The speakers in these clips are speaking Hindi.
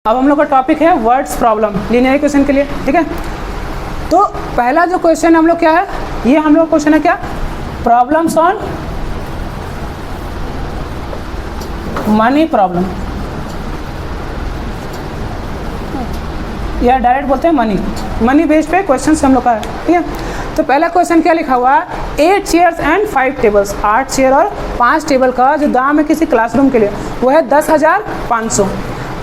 अब हम लोग का टॉपिक है वर्ड्स प्रॉब्लम लीनियर इक्वेशन के लिए, ठीक है। तो पहला जो क्वेश्चन हम लोग क्या है, ये हम लोग क्वेश्चन है क्या, प्रॉब्लम्स ऑन मनी प्रॉब्लम, या डायरेक्ट बोलते हैं मनी बेस्ड पे क्वेश्चन हम लोग का है, ठीक है। तो पहला क्वेश्चन क्या लिखा हुआ है, 8 चेयर्स एंड 5 टेबल्स, 8 चेयर और 5 टेबल का जो दाम है किसी क्लासरूम के लिए वो है 10,500।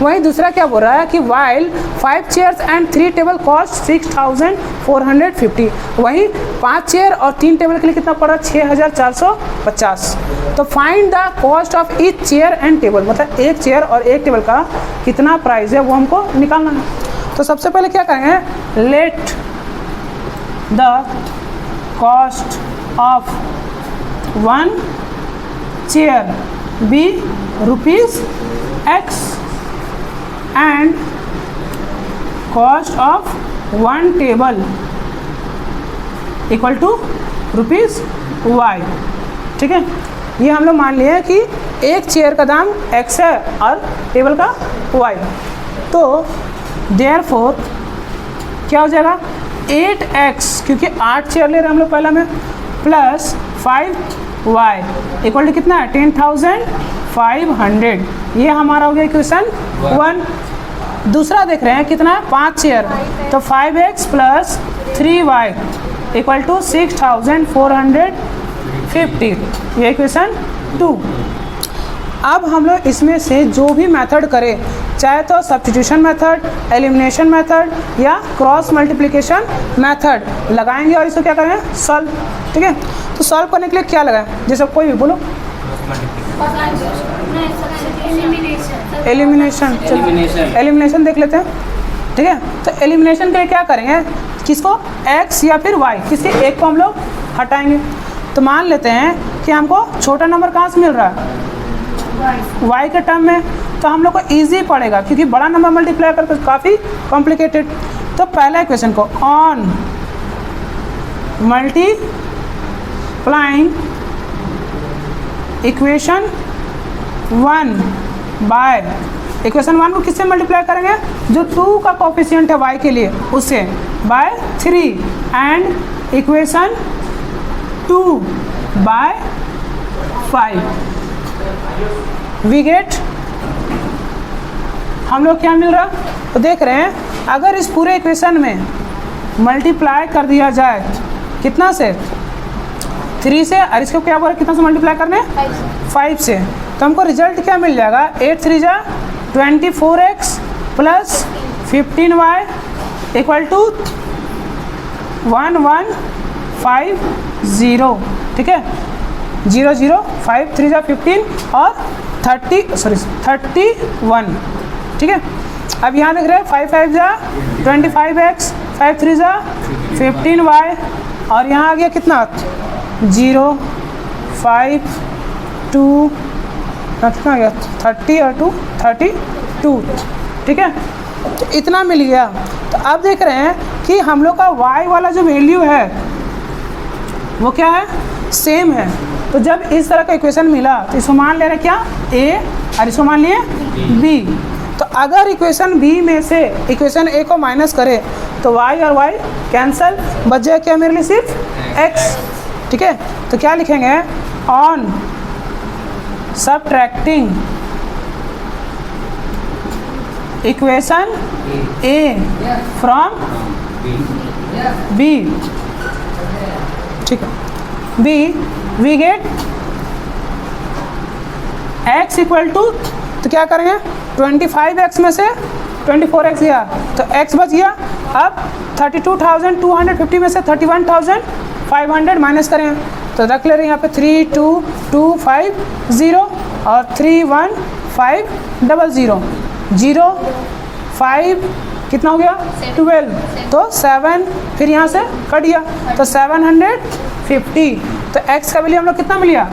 वहीं दूसरा क्या बोल रहा है कि while 5 chairs and 3 table cost 6,450, वहीं 5 चेयर और 3 टेबल के लिए कितना पड़ रहा है, 6,450। तो find the cost of each chair and table, मतलब एक चेयर और एक टेबल का कितना प्राइस है वो हमको निकालना है। तो सबसे पहले क्या करेंगे, let the cost of 1 chair be ₹X and cost of 1 table equal to ₹Y, ठीक है। ये हम लोग मान लिए कि एक चेयर का दाम X है और टेबल का Y। तो therefore क्या हो जाएगा, 8X, क्योंकि 8 चेयर ले रहे हैं हम लोग पहला में, प्लस 5Y इक्वल टू कितना है, 10,500। ये हमारा हो गया इक्वेशन 1। दूसरा देख रहे हैं कितना है, 5 चेयर, तो 5X plus 3Y equal to 6,450, ये इक्वेशन 2। अब हम लोग इसमें से जो भी मेथड करें, चाहे तो सब्स्टिट्यूशन मेथड, एलिमिनेशन मेथड या क्रॉस मल्टीप्लिकेशन मेथड लगाएंगे और इसको क्या करेंगे, सॉल्व, ठीक है। तो सॉल्व करने के लिए क्या लगाएं, जैसे कोई भी बोलो, एलिमिनेशन देख लेते हैं, ठीक है। तो एलिमिनेशन के लिए क्या करेंगे, किसको, x या फिर y, किसी एक को हम लोग हटाएंगे। तो मान लेते हैं कि हमको छोटा नंबर कहाँ से मिल रहा है, y के टर्म में, तो हम लोग को ईजी पड़ेगा क्योंकि बड़ा नंबर मल्टीप्लाई करके काफ़ी कॉम्प्लिकेटेड। तो पहला इक्वेशन को on multiplying equation 1 by equation 1 को किससे मल्टीप्लाई करेंगे, जो 2 का कोफिशिएंट है y के लिए उससे, by 3 and equation 2 by 5 we get, हम लोग क्या मिल रहा, तो देख रहे हैं अगर इस पूरे इक्वेशन में मल्टीप्लाई कर दिया जाए कितना से, 3 से, और इसको क्या बोल रहे कितना से मल्टीप्लाई करने, 5 से, तो हमको रिजल्ट क्या मिल जाएगा, 8 3 जा 24x plus 15y equal to 1150, ठीक है, 0 0 5 3 जा 15 और 31, ठीक है। अब यहाँ देख रहे हैं 5 5 जा 25x, 5 3 जा 15y, और यहाँ आ गया कितना, 0 5 2 कितना आ गया, 30 और 2 32, ठीक है। तो इतना मिल गया। तो अब देख रहे हैं कि हम लोग का y वाला जो वैल्यू है वो क्या है, सेम है। तो जब इस तरह का इक्वेशन मिला तो इसको मान ले रहे क्या, a, और इसको मान लिए b। तो अगर इक्वेशन b में से इक्वेशन a को माइनस करे तो y और y कैंसल, बच जाए क्या मेरे लिए, सिर्फ x, ठीक है। तो क्या लिखेंगे, on subtracting equation a from b, ठीक है, b we get x equal to, तो क्या करेंगे, 25x में से 24x गया तो x बच गया। अब 32,250 में से 31,500 माइनस करें, तो रख ले रहे हैं यहाँ पे 32,250 और 31,500, 0 5 कितना हो गया, 12, तो 7, फिर यहाँ से कट गया तो 750। तो x का वैल्यू हम लोग कितना मिल गया,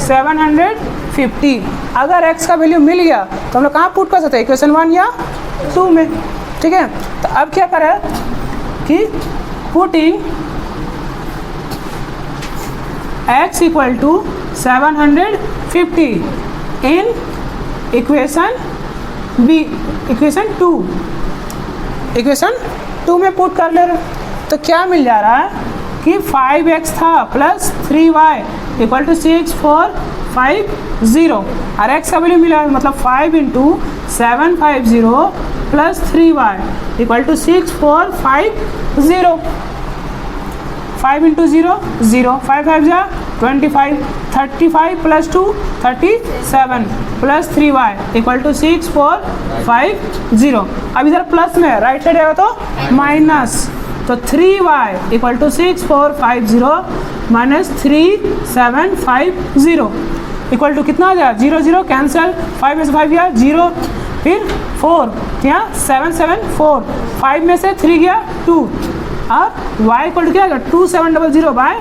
750। अगर x का वैल्यू मिल गया तो हम लोग कहाँ पुट कर सकते हैं, इक्वेशन 1 या 2 में, ठीक है। तो अब क्या करें कि putting x equal to 750 in equation b, equation 2 में पुट कर ले रहे, तो क्या मिल जा रहा है कि 5x था प्लस 3y इक्वल टू 6450 और x का वैल्यू मिला है, मतलब 5 into 750 plus 3y equal to 6450। 5 इंटू 0 0, 5 5 जा 25, 35 plus 2 37 plus 3y equal to 6450। अब इधर प्लस में राइट साइड आएगा तो माइनस, तो 3y equal to 6450 minus 3750 equal to कितना आ जाएगा 0 0 कैंसिल, 5 में से 5 गया 0, फिर 4 यहाँ 774, 5 में से 3 गया 2 और y इक्वल टू क्या गया 2700 बाय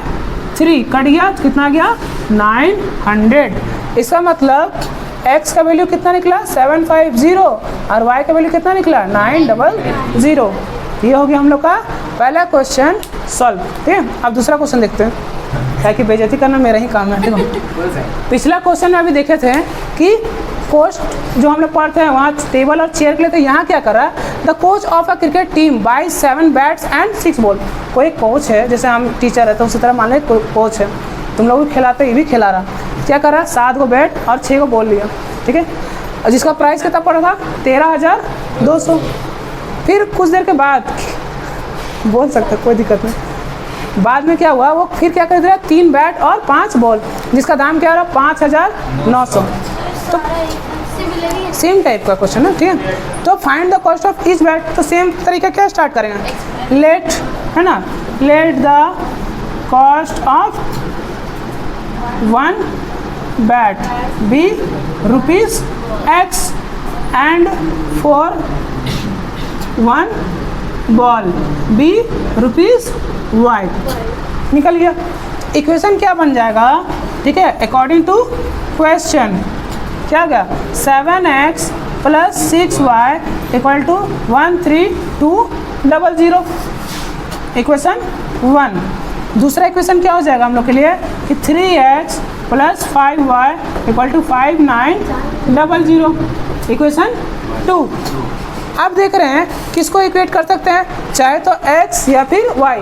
3 कट गया तो कितना गया 900। इसका मतलब x का वैल्यू कितना निकला 750 और y का वैल्यू कितना निकला 900। ये हो गया हम लोग का पहला क्वेश्चन सॉल्व। ठीक है, अब दूसरा क्वेश्चन देखते हैं, क्या कि बेइज्जती करना मेरा ही काम है। ठीक है, पिछला क्वेश्चन में अभी देखे थे कि कोच जो हम लोग पढ़ते हैं वहाँ टेबल और चेयर के लिए, तो यहाँ क्या करा the coach of a cricket team by 7 bats and 6 ball. कोई कोच है, जैसे हम टीचर है तो उसी तरह मान लें कोई कोच है, तुम लोग भी खिलाते ये भी खिला रहा, क्या करा 7 को बैट और 6 को बॉल लिया। ठीक है, और जिसका प्राइस कितना पड़ा था 13,200। फिर कुछ देर के बाद बोल सकते कोई दिक्कत नहीं, बाद में क्या हुआ वो फिर क्या कर दिया 3 बैट और 5 बॉल जिसका दाम क्या रहा 5,900। तो सेम टाइप का क्वेश्चन है। ठीक है, तो find the cost of each bat. तो सेम तरीका क्या स्टार्ट करेंगे, लेट है ना, let the cost of 1 bat be ₹X and for 1 ball be ₹Y। निकल गया। इक्वेशन क्या बन जाएगा, ठीक है, अकॉर्डिंग टू क्वेश्चन क्या गया 7x plus 6y equal to 13200। Equation 1। दूसरा इक्वेशन क्या हो जाएगा हम लोग के लिए कि 3x plus 5y equal to 5900। Equation 2। अब देख रहे हैं किसको इक्वेट कर सकते हैं, चाहे तो x या फिर y,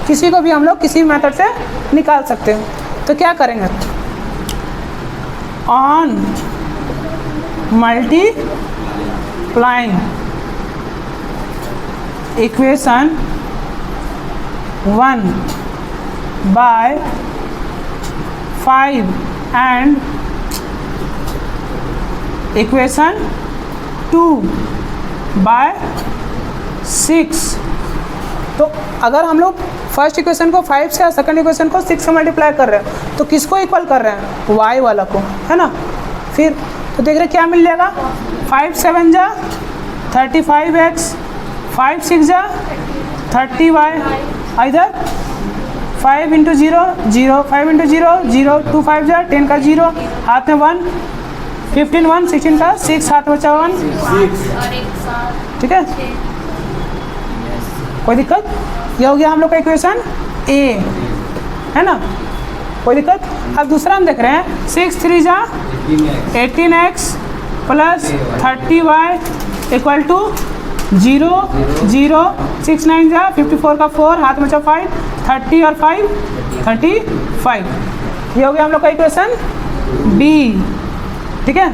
किसी को भी हम लोग किसी मेथड से निकाल सकते हैं। तो क्या करेंगे, on multiplying equation 1 by 5 and equation 2 by 6। तो अगर हम लोग फर्स्ट इक्वेशन को 5 से और सेकंड इक्वेशन को 6 से मल्टीप्लाई कर रहे हैं तो किसको इक्वल कर रहे हैं, y वाला को, है ना। फिर तो देख रहे क्या मिल जाएगा 5 7 जा 35x, 5 6 जा 30y, इधर 5 इंटू 0 0, 5 इंटू 0 0, 2 5 जा 10 का 0, हाथ में 1, 15 1, 16 का 6, हाथ बचा 1। ठीक है, कोई दिक्कत, ये हो गया हम लोग का इक्वेशन ए, है ना, कोई दिक्कत। अब दूसरा हम देख रहे हैं 6 3 जा 18x plus 30y equal to 0 0, 6 9 जा 54 का 4, हाथ में 5, 30 और 5 35। ये हो गया हम लोग का इक्वेशन बी। ठीक है,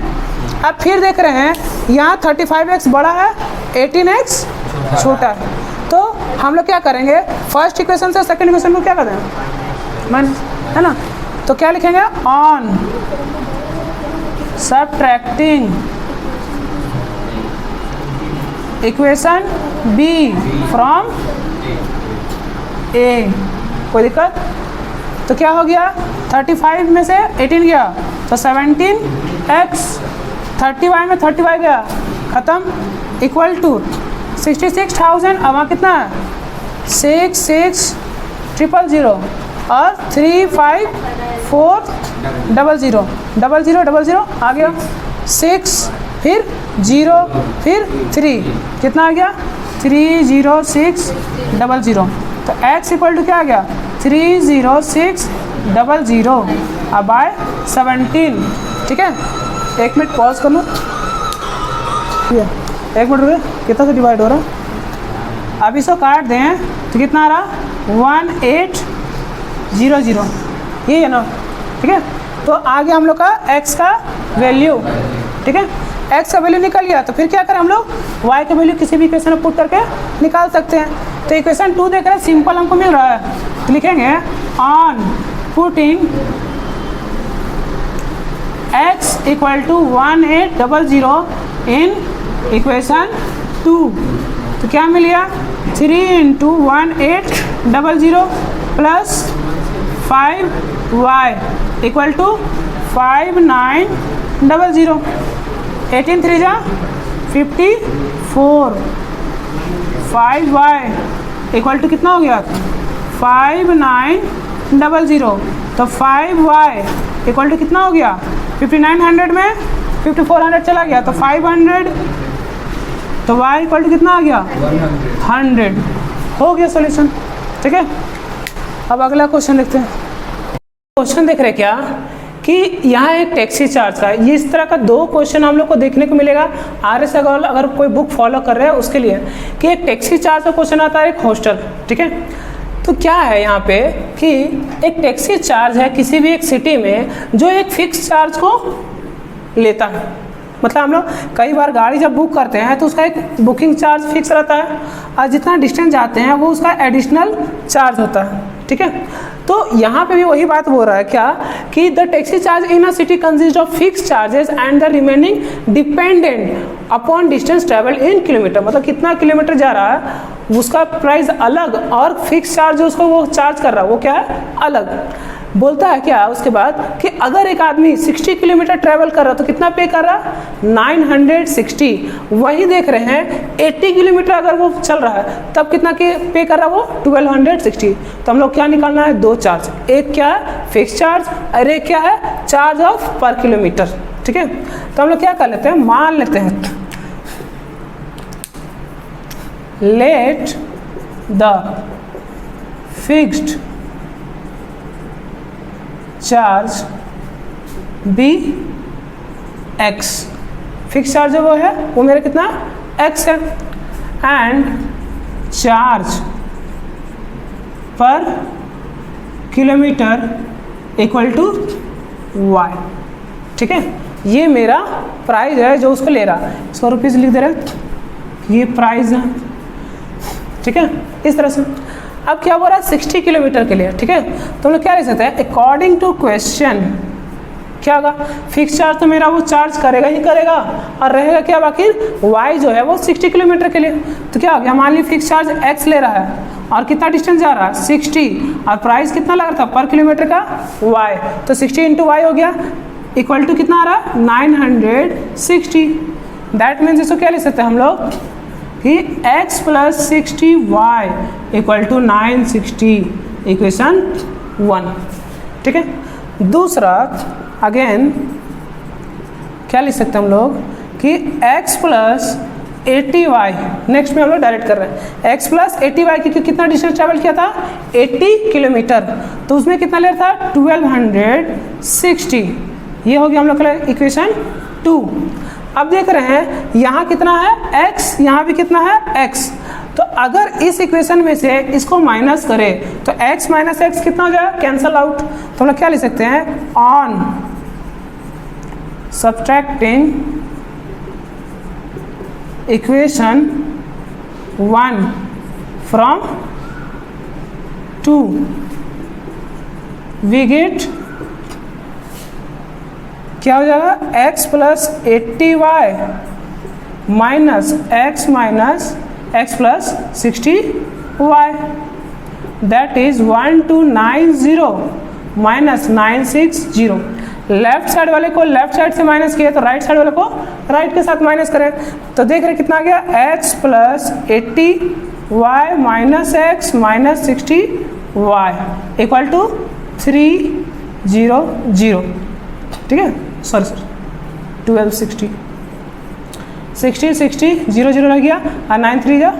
अब फिर देख रहे हैं यहाँ 35x बड़ा है 18x छोटा है, तो हम लोग क्या करेंगे फर्स्ट इक्वेशन से सेकंड इक्वेशन को क्या कर देंगे माइनस, है ना। तो क्या लिखेंगे, on subtracting equation B from A. कोई दिक्कत, तो क्या हो गया 35 में से 18 गया तो 17x, 30y में 30y गया ख़त्म, इक्वल टू 66,000। अब वहाँ कितना है 66,000 और 35,400 0000 आ गया 6, फिर 0, फिर 3, कितना आ गया 30600। तो x इक्वल टू क्या आ गया 30600 अब बाय 17। ठीक है, 1 मिनट पॉज कर लो। एक मिनट रुके, कितना से डिवाइड हो रहा है? अब इसको काट दें तो कितना आ रहा? 1800, ये है ना, ठीक है। तो आ गया हम लोग का x का वैल्यू, ठीक है। x का वैल्यू निकल गया तो फिर क्या करें हम लोग? y का वैल्यू किसी भी इक्वेशन में पुट करके निकाल सकते हैं। तो इक्वेशन 2 देख रहे हैं, सिंपल हमको मिल रहा है, तो लिखेंगे on putting x equal to 1800 in equation 2, तो क्या मिल गया? 3 × 1800 प्लस 5y इक्वल टू 5900, 18 3 जा 54, 5y इक्वल टू कितना हो गया? 5900, तो 5y इक्वल टू कितना हो गया? 5900 में 5400 चला गया तो 500, तो y इक्वल टू कितना आ गया? 100 हो गया सॉल्यूशन, ठीक है। अब अगला क्वेश्चन देखते हैं। क्वेश्चन देख रहे क्या कि यहाँ एक टैक्सी चार्ज का, ये इस तरह का 2 क्वेश्चन हम लोग को देखने को मिलेगा RS अगर कोई बुक फॉलो कर रहे हैं उसके लिए, कि एक टैक्सी चार्ज का क्वेश्चन आता है, एक हॉस्टल, ठीक है। तो क्या है यहाँ पे कि एक टैक्सी चार्ज है किसी भी एक सिटी में जो एक फिक्स चार्ज को लेता है। मतलब हम लोग कई बार गाड़ी जब बुक करते हैं तो उसका एक बुकिंग चार्ज फिक्स रहता है और जितना डिस्टेंस जाते हैं वो उसका एडिशनल चार्ज होता है, ठीक है। तो यहाँ पे भी वही बात बोल रहा है क्या कि the taxi charge in a city consist of fix charges and the remaining dependent upon distance travel in kilometre. मतलब कितना किलोमीटर जा रहा है उसका प्राइस अलग और फिक्स चार्ज जो उसको वो चार्ज कर रहा है वो क्या है? अलग। बोलता है क्या उसके बाद कि अगर एक आदमी 60 किलोमीटर ट्रैवल कर रहा है तो कितना पे कर रहा है? 960। वही देख रहे हैं 80 किलोमीटर अगर वो चल रहा है तब कितना के पे कर रहा है वो? 1260। तो हम लोग क्या निकालना है? 2 चार्ज, एक क्या है? फिक्स चार्ज और एक क्या है? चार्ज ऑफ पर किलोमीटर, ठीक है। तो हम लोग क्या कर लेते हैं? मान लेते हैं let the fixed charge be x, fix charge वो है वो मेरा कितना? x है, and charge per kilometre equal to y, ठीक है। ये मेरा प्राइस है जो उसको ले रहा है, इसको रुपीज़ लिख दे रहे हैं, ये प्राइस है, ठीक है। इस तरह से अब क्या बोल रहा है? 60 किलोमीटर के लिए, ठीक है। तो हम लोग क्या ले सकते हैं? अकॉर्डिंग टू क्वेश्चन क्या होगा? फिक्स चार्ज तो मेरा वो चार्ज करेगा ही करेगा और रहेगा क्या बाकी? y जो है वो 60 किलोमीटर के लिए। तो क्या हो गया? मान ली फिक्स चार्ज x ले रहा है और कितना डिस्टेंस जा रहा है? 60, और प्राइस कितना लग रहा था पर किलोमीटर का? y, तो 60 × y हो गया इक्वल टू कितना आ रहा है? 960। दैट मीन्स इसको क्या ले सकते हैं हम लोग कि x + 60y equal to 960, equation 1, ठीक है। दूसरा अगेन क्या लिख सकते हैं हम लोग कि x + 80y, नेक्स्ट में हम लोग डायरेक्ट कर रहे हैं x + 80y क्योंकि कितना डिस्टेंस ट्रैवल किया था? 80 किलोमीटर, तो उसमें कितना ले रहा था? 1260। ये हो गया हम लोग का इक्वेशन 2। अब देख रहे हैं यहाँ कितना है? x, यहाँ भी कितना है? x। तो अगर इस इक्वेशन में से इसको माइनस करें तो x - x कितना हो जाएगा? Cancel out. तो हम लोग क्या लिख सकते हैं? On subtracting equation 1 from 2 we get क्या हो जाएगा? x + 80y minus x + 60y, that is 1290 minus 960। Left side वाले को लेफ्ट साइड से माइनस किया तो राइट साइड वाले को राइट के साथ माइनस करें तो देख रहे कितना आ गया? x + 80y minus x minus 60y equal to 300, ठीक है। सॉरी 1260, 60 60 0 0 रह गया और 9 3 जा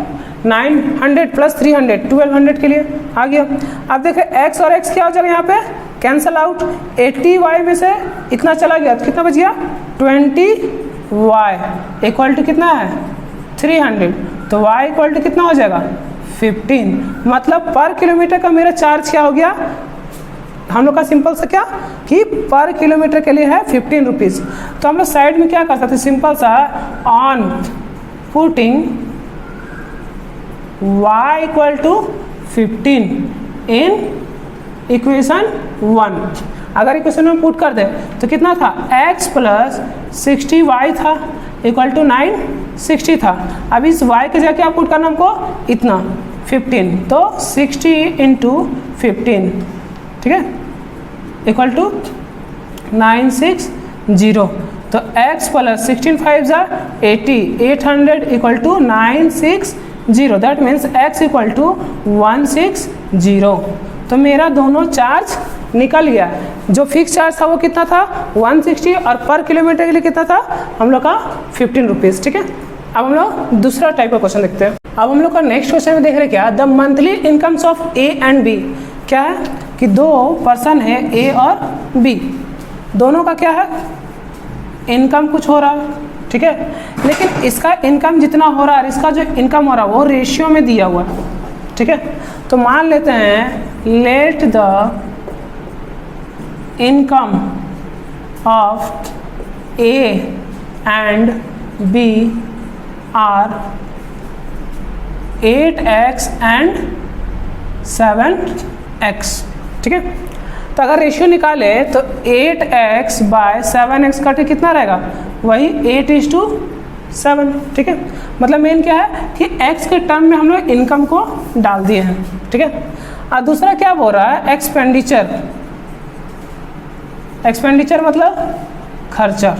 900 + 300 1200 के लिए आ गया। अब देखें x और x क्या हो जाएगा यहाँ पे? Cancel out. 80y में से इतना चला गया तो कितना बच गया? 20y इक्वल टू कितना है? 300, तो y इक्वल टू कितना हो जाएगा 15। मतलब पर किलोमीटर का मेरा चार्ज क्या हो गया, हम लोग का सिंपल सा क्या कि पर किलोमीटर के लिए है 15 रुपीज़। तो हम लोग साइड में क्या कर सकते हैं, सिंपल सा on putting y equal to 15 in equation 1। अगर इक्वेशन में पुट कर दे तो कितना था, x प्लस 60y था इक्वल टू 960 था। अब इस y के जगह क्या पुट करना हमको, इतना 15, तो 60 इंटू 15, ठीक है, इक्वल टू 960। तो x प्लस 16 5 जा 80, 800 equal to 960, that means x equal to 160। तो मेरा दोनों चार्ज निकल गया। जो फिक्स चार्ज था वो कितना था 160 और पर किलोमीटर के लिए कितना था हम लोग का 15 रुपीज़, ठीक है। अब हम लोग दूसरा टाइप का क्वेश्चन देखते हैं। अब हम लोग का नेक्स्ट क्वेश्चन में देख रहे क्या, the monthly incomes of A and B. क्या है कि दो पर्सन है ए और बी, दोनों का क्या है इनकम कुछ हो रहा है, ठीक है, लेकिन इसका इनकम जितना हो रहा है और इसका जो इनकम हो रहा है वो रेशियो में दिया हुआ है, ठीक है। तो मान लेते हैं let the income of A and B are 8x and 7x, ठीक है। तो अगर रेशियो निकाले तो 8x बाय 7x का कितना रहेगा, वही 8:7, ठीक है। मतलब मेन क्या है कि x के टर्म में हम लोग इनकम को डाल दिए हैं, ठीक है। और दूसरा क्या बोल रहा है, एक्सपेंडिचर। एक्सपेंडिचर मतलब खर्चा,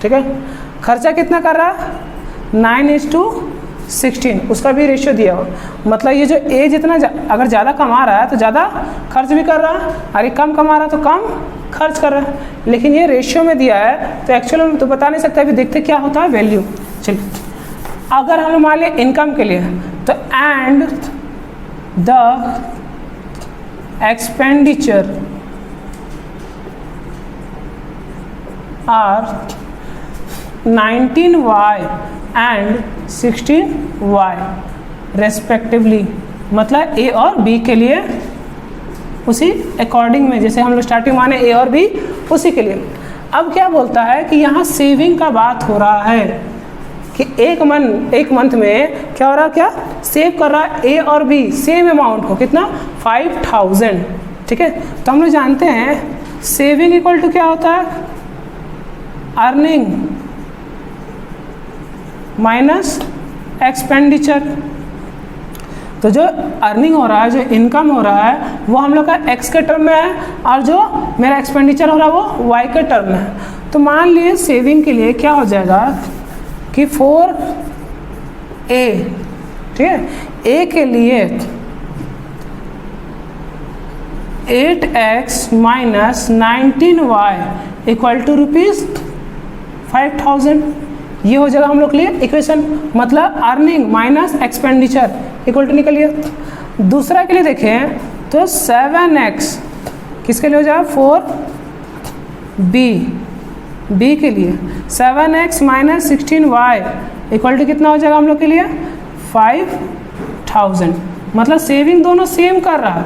ठीक है। खर्चा कितना कर रहा है 9:16, उसका भी रेशियो दिया हो। मतलब ये जो ए जितना अगर ज़्यादा कमा रहा है तो ज़्यादा खर्च भी कर रहा है, और ये कम कमा रहा है तो कम खर्च कर रहा है, लेकिन ये रेशियो में दिया है तो एक्चुअली हम तो बता नहीं सकते। अभी देखते क्या होता है वैल्यू। चलिए अगर हम मान लें इनकम के लिए तो and the expenditure are 19y and 16y respectively. मतलब ए और बी के लिए उसी अकॉर्डिंग में, जैसे हम लोग स्टार्टिंग माने ए और बी उसी के लिए। अब क्या बोलता है कि यहाँ सेविंग का बात हो रहा है कि एक मंथ में क्या हो रहा है, क्या सेव कर रहा है ए और बी सेम अमाउंट को, कितना 5000, ठीक है। तो हम लोग जानते हैं सेविंग इक्वल टू क्या होता है, अर्निंग माइनस एक्सपेंडिचर। तो जो अर्निंग हो रहा है, जो इनकम हो रहा है वो हम लोग का एक्स के टर्म में है, और जो मेरा एक्सपेंडिचर हो रहा है वो वाई के टर्म में है। तो मान लिए सेविंग के लिए क्या हो जाएगा कि 4a, ठीक है, ए के लिए 8x minus 19y equal to ₹5000। ये हो जाएगा हम लोग के लिए इक्वेशन, मतलब earning minus expenditure equal to निकल गया। दूसरा के लिए देखें तो 7x किसके लिए हो जाएगा 4b के लिए 7x minus 16y equal to कितना हो जाएगा हम लोग के लिए 5000। मतलब सेविंग दोनों सेम कर रहा है,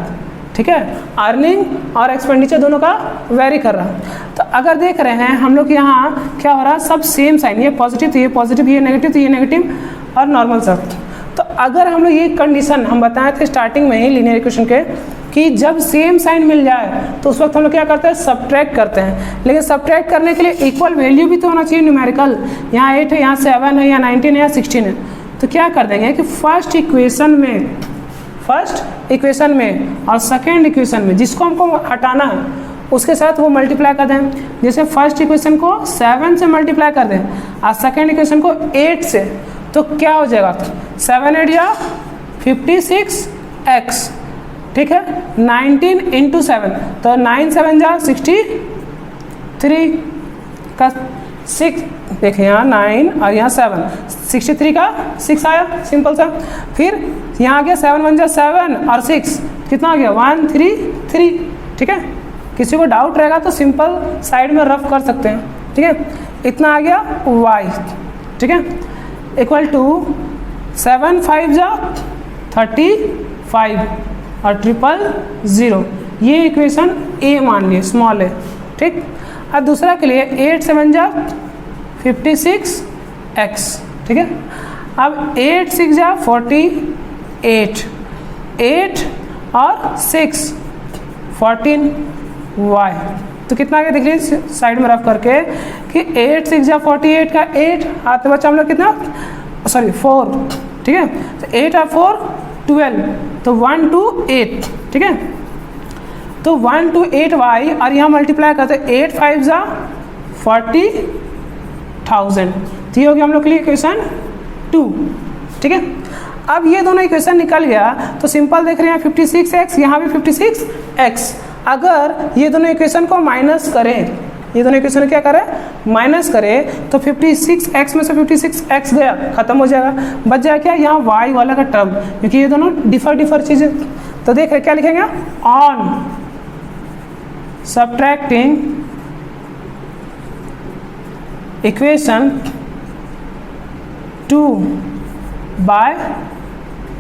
ठीक है, अर्निंग और एक्सपेंडिचर दोनों का वेरी कर रहा है। तो अगर देख रहे हैं हम लोग यहाँ क्या हो रहा है, सब सेम साइन, ये पॉजिटिव तो ये पॉजिटिव, ये नेगेटिव तो ये नेगेटिव, और नॉर्मल सब। तो अगर हम लोग ये कंडीशन हम बताए थे स्टार्टिंग में ही लीनियर इक्वेशन के कि जब सेम साइन मिल जाए तो उस वक्त हम लोग क्या करते हैं, सब्ट्रैक्ट करते हैं। लेकिन सब्ट्रैक्ट करने के लिए इक्वल वैल्यू भी तो होना चाहिए न्यूमेरिकल। यहाँ 8 है, यहाँ 7 है, यहाँ 19 है, यहाँ 16 है। तो क्या कर देंगे कि फर्स्ट इक्वेशन में और सेकेंड इक्वेशन में जिसको हमको हटाना है उसके साथ वो मल्टीप्लाई कर दें। जैसे फर्स्ट इक्वेशन को 7 से मल्टीप्लाई कर दें और सेकेंड इक्वेशन को 8 से, तो क्या हो जाएगा 7 8 या 56x, ठीक है, 19 इंटू 7, तो 9 7 जा 63 का 6, देखिए यहाँ 9 और यहाँ 7, 63 का 6 आया, सिंपल सा। फिर यहाँ आ गया 7 1 जा 7 और 6 कितना आ गया 133, ठीक है। किसी को डाउट रहेगा तो सिंपल साइड में रफ कर सकते हैं, ठीक है। इतना आ गया y, ठीक है। इक्वल टू 7 5 जा 35 और 000, ये इक्वेशन ए मान लिए, स्मॉल है, ठीक। अब दूसरा के लिए 8 7 जा 56x, ठीक है। अब 8 6 जा 48, 8 और 6 14y, तो कितना आ गया देख लीजिए साइड में रफ करके कि 8 6 जा 48 का 8 हाथ में बचा हम लोग कितना, सॉरी 4, ठीक है। तो 8 और 4 12, तो 1 to 8, ठीक है। तो 1 to 8y और यहाँ मल्टीप्लाई करते 8 5 जा 40,000, तो ये हो गया हम लोग के लिए इक्वेशन 2, ठीक है। अब ये दोनों इक्वेशन निकल गया तो सिंपल देख रहे हैं 56x, यहाँ भी 56x। अगर ये दोनों इक्वेशन को माइनस करें, ये दोनों इक्वेशन क्या करें, माइनस करें, तो 56x में से 56x गया, खत्म हो जाएगा, बच जाएगा क्या, यहाँ y वाला का टर्म, क्योंकि ये दोनों डिफर चीज़ें। तो देख रहे क्या लिखेंगे, ऑन सब्ट्रैक्टिंग इक्वेशन 2 बाय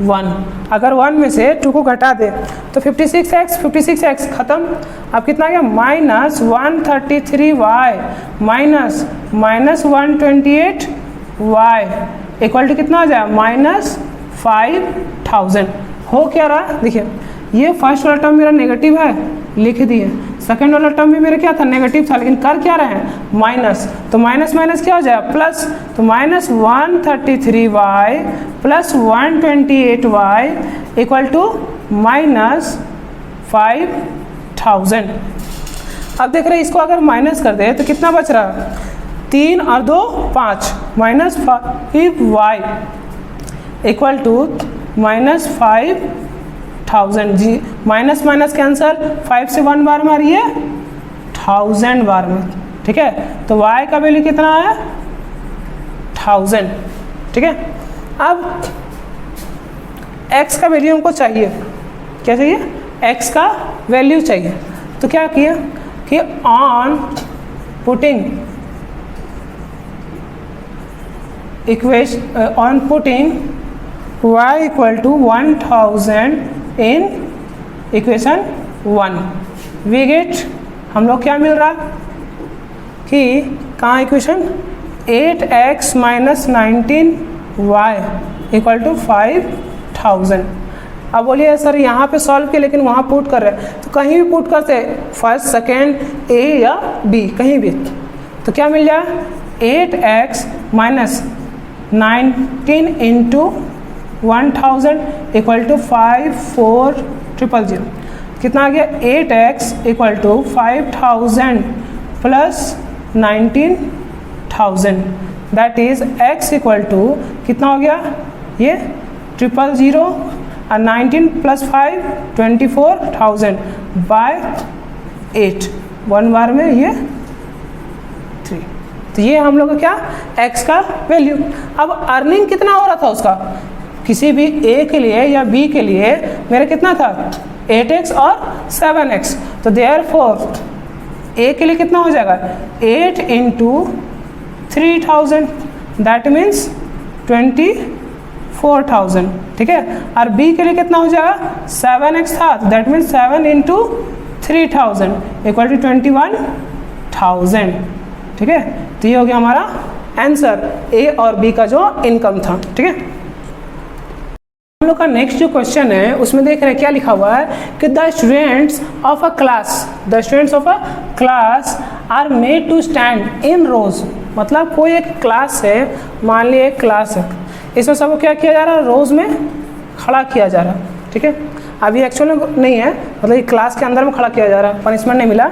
1, अगर 1 में से 2 को घटा दे तो 56x खत्म। अब कितना आ गया, minus 133y minus 128y equal to कितना आ जाए, माइनस 5000। हो क्या रहा, देखिए ये फर्स्ट वाला टर्म मेरा नेगेटिव है, लिख दिए, सेकेंड वाला टर्म भी मेरा क्या था, नेगेटिव था, लेकिन कर क्या रहे हैं, माइनस, तो माइनस माइनस क्या हो जाए, प्लस, तो minus 133y plus 128y equal to minus 5000। अब देख रहे हैं इसको अगर माइनस कर दे तो कितना बच रहा, 3 और 2 5, minus 5y equal to minus 5000। जी माइनस माइनस कैंसल, 5 से 1 बार में आ रही है 1000 बार में, ठीक है। तो y का वैल्यू कितना है, 1000, ठीक है। अब x का वैल्यू हमको चाहिए, क्या चाहिए, x का वैल्यू चाहिए। तो क्या किया कि on putting equation, on putting y equal to 1000 in equation 1, we get, हम लोग क्या मिल रहा कि कहाँ equation 8x minus 19y equal to 5000। अब बोलिए सर यहाँ पे सॉल्व किया लेकिन वहाँ पुट कर रहे हैं, तो कहीं भी पुट करते फर्स्ट सेकेंड ए या बी कहीं भी, तो क्या मिल जाए, 8x minus 19 into 1000 equal to 54000, कितना आ गया, 8x equal to 5000 plus 19000, that is x equal to कितना हो गया, ये 000 और 19 प्लस 5 24,000 बाय 8, 1 बार में ये 3, तो ये हम लोग का क्या, x का वैल्यू। अब अर्निंग कितना हो रहा था उसका, किसी भी a के लिए या b के लिए मेरा कितना था, 8x और 7x, तो देयरफॉर a के लिए कितना हो जाएगा, 8 इंटू 3000, दैट मीन्स 24,000, ठीक है। और b के लिए कितना हो जाएगा, 7x था, that means 7 into 3000 equal to 21,000, ठीक है। तो ये हो गया हमारा आंसर, a और b का जो इनकम था, ठीक है। हम लोग का नेक्स्ट जो क्वेश्चन है उसमें देख रहे हैं क्या लिखा हुआ है कि the students of a class are made to stand in rows, मतलब कोई एक क्लास है, मान लीजिए एक क्लास है, इसमें सबको क्या किया जा रहा है, रोज में खड़ा किया जा रहा है, ठीक है। अभी एक्चुअली नहीं है, मतलब ये क्लास के अंदर में खड़ा किया जा रहा है, पनिशमेंट नहीं मिला।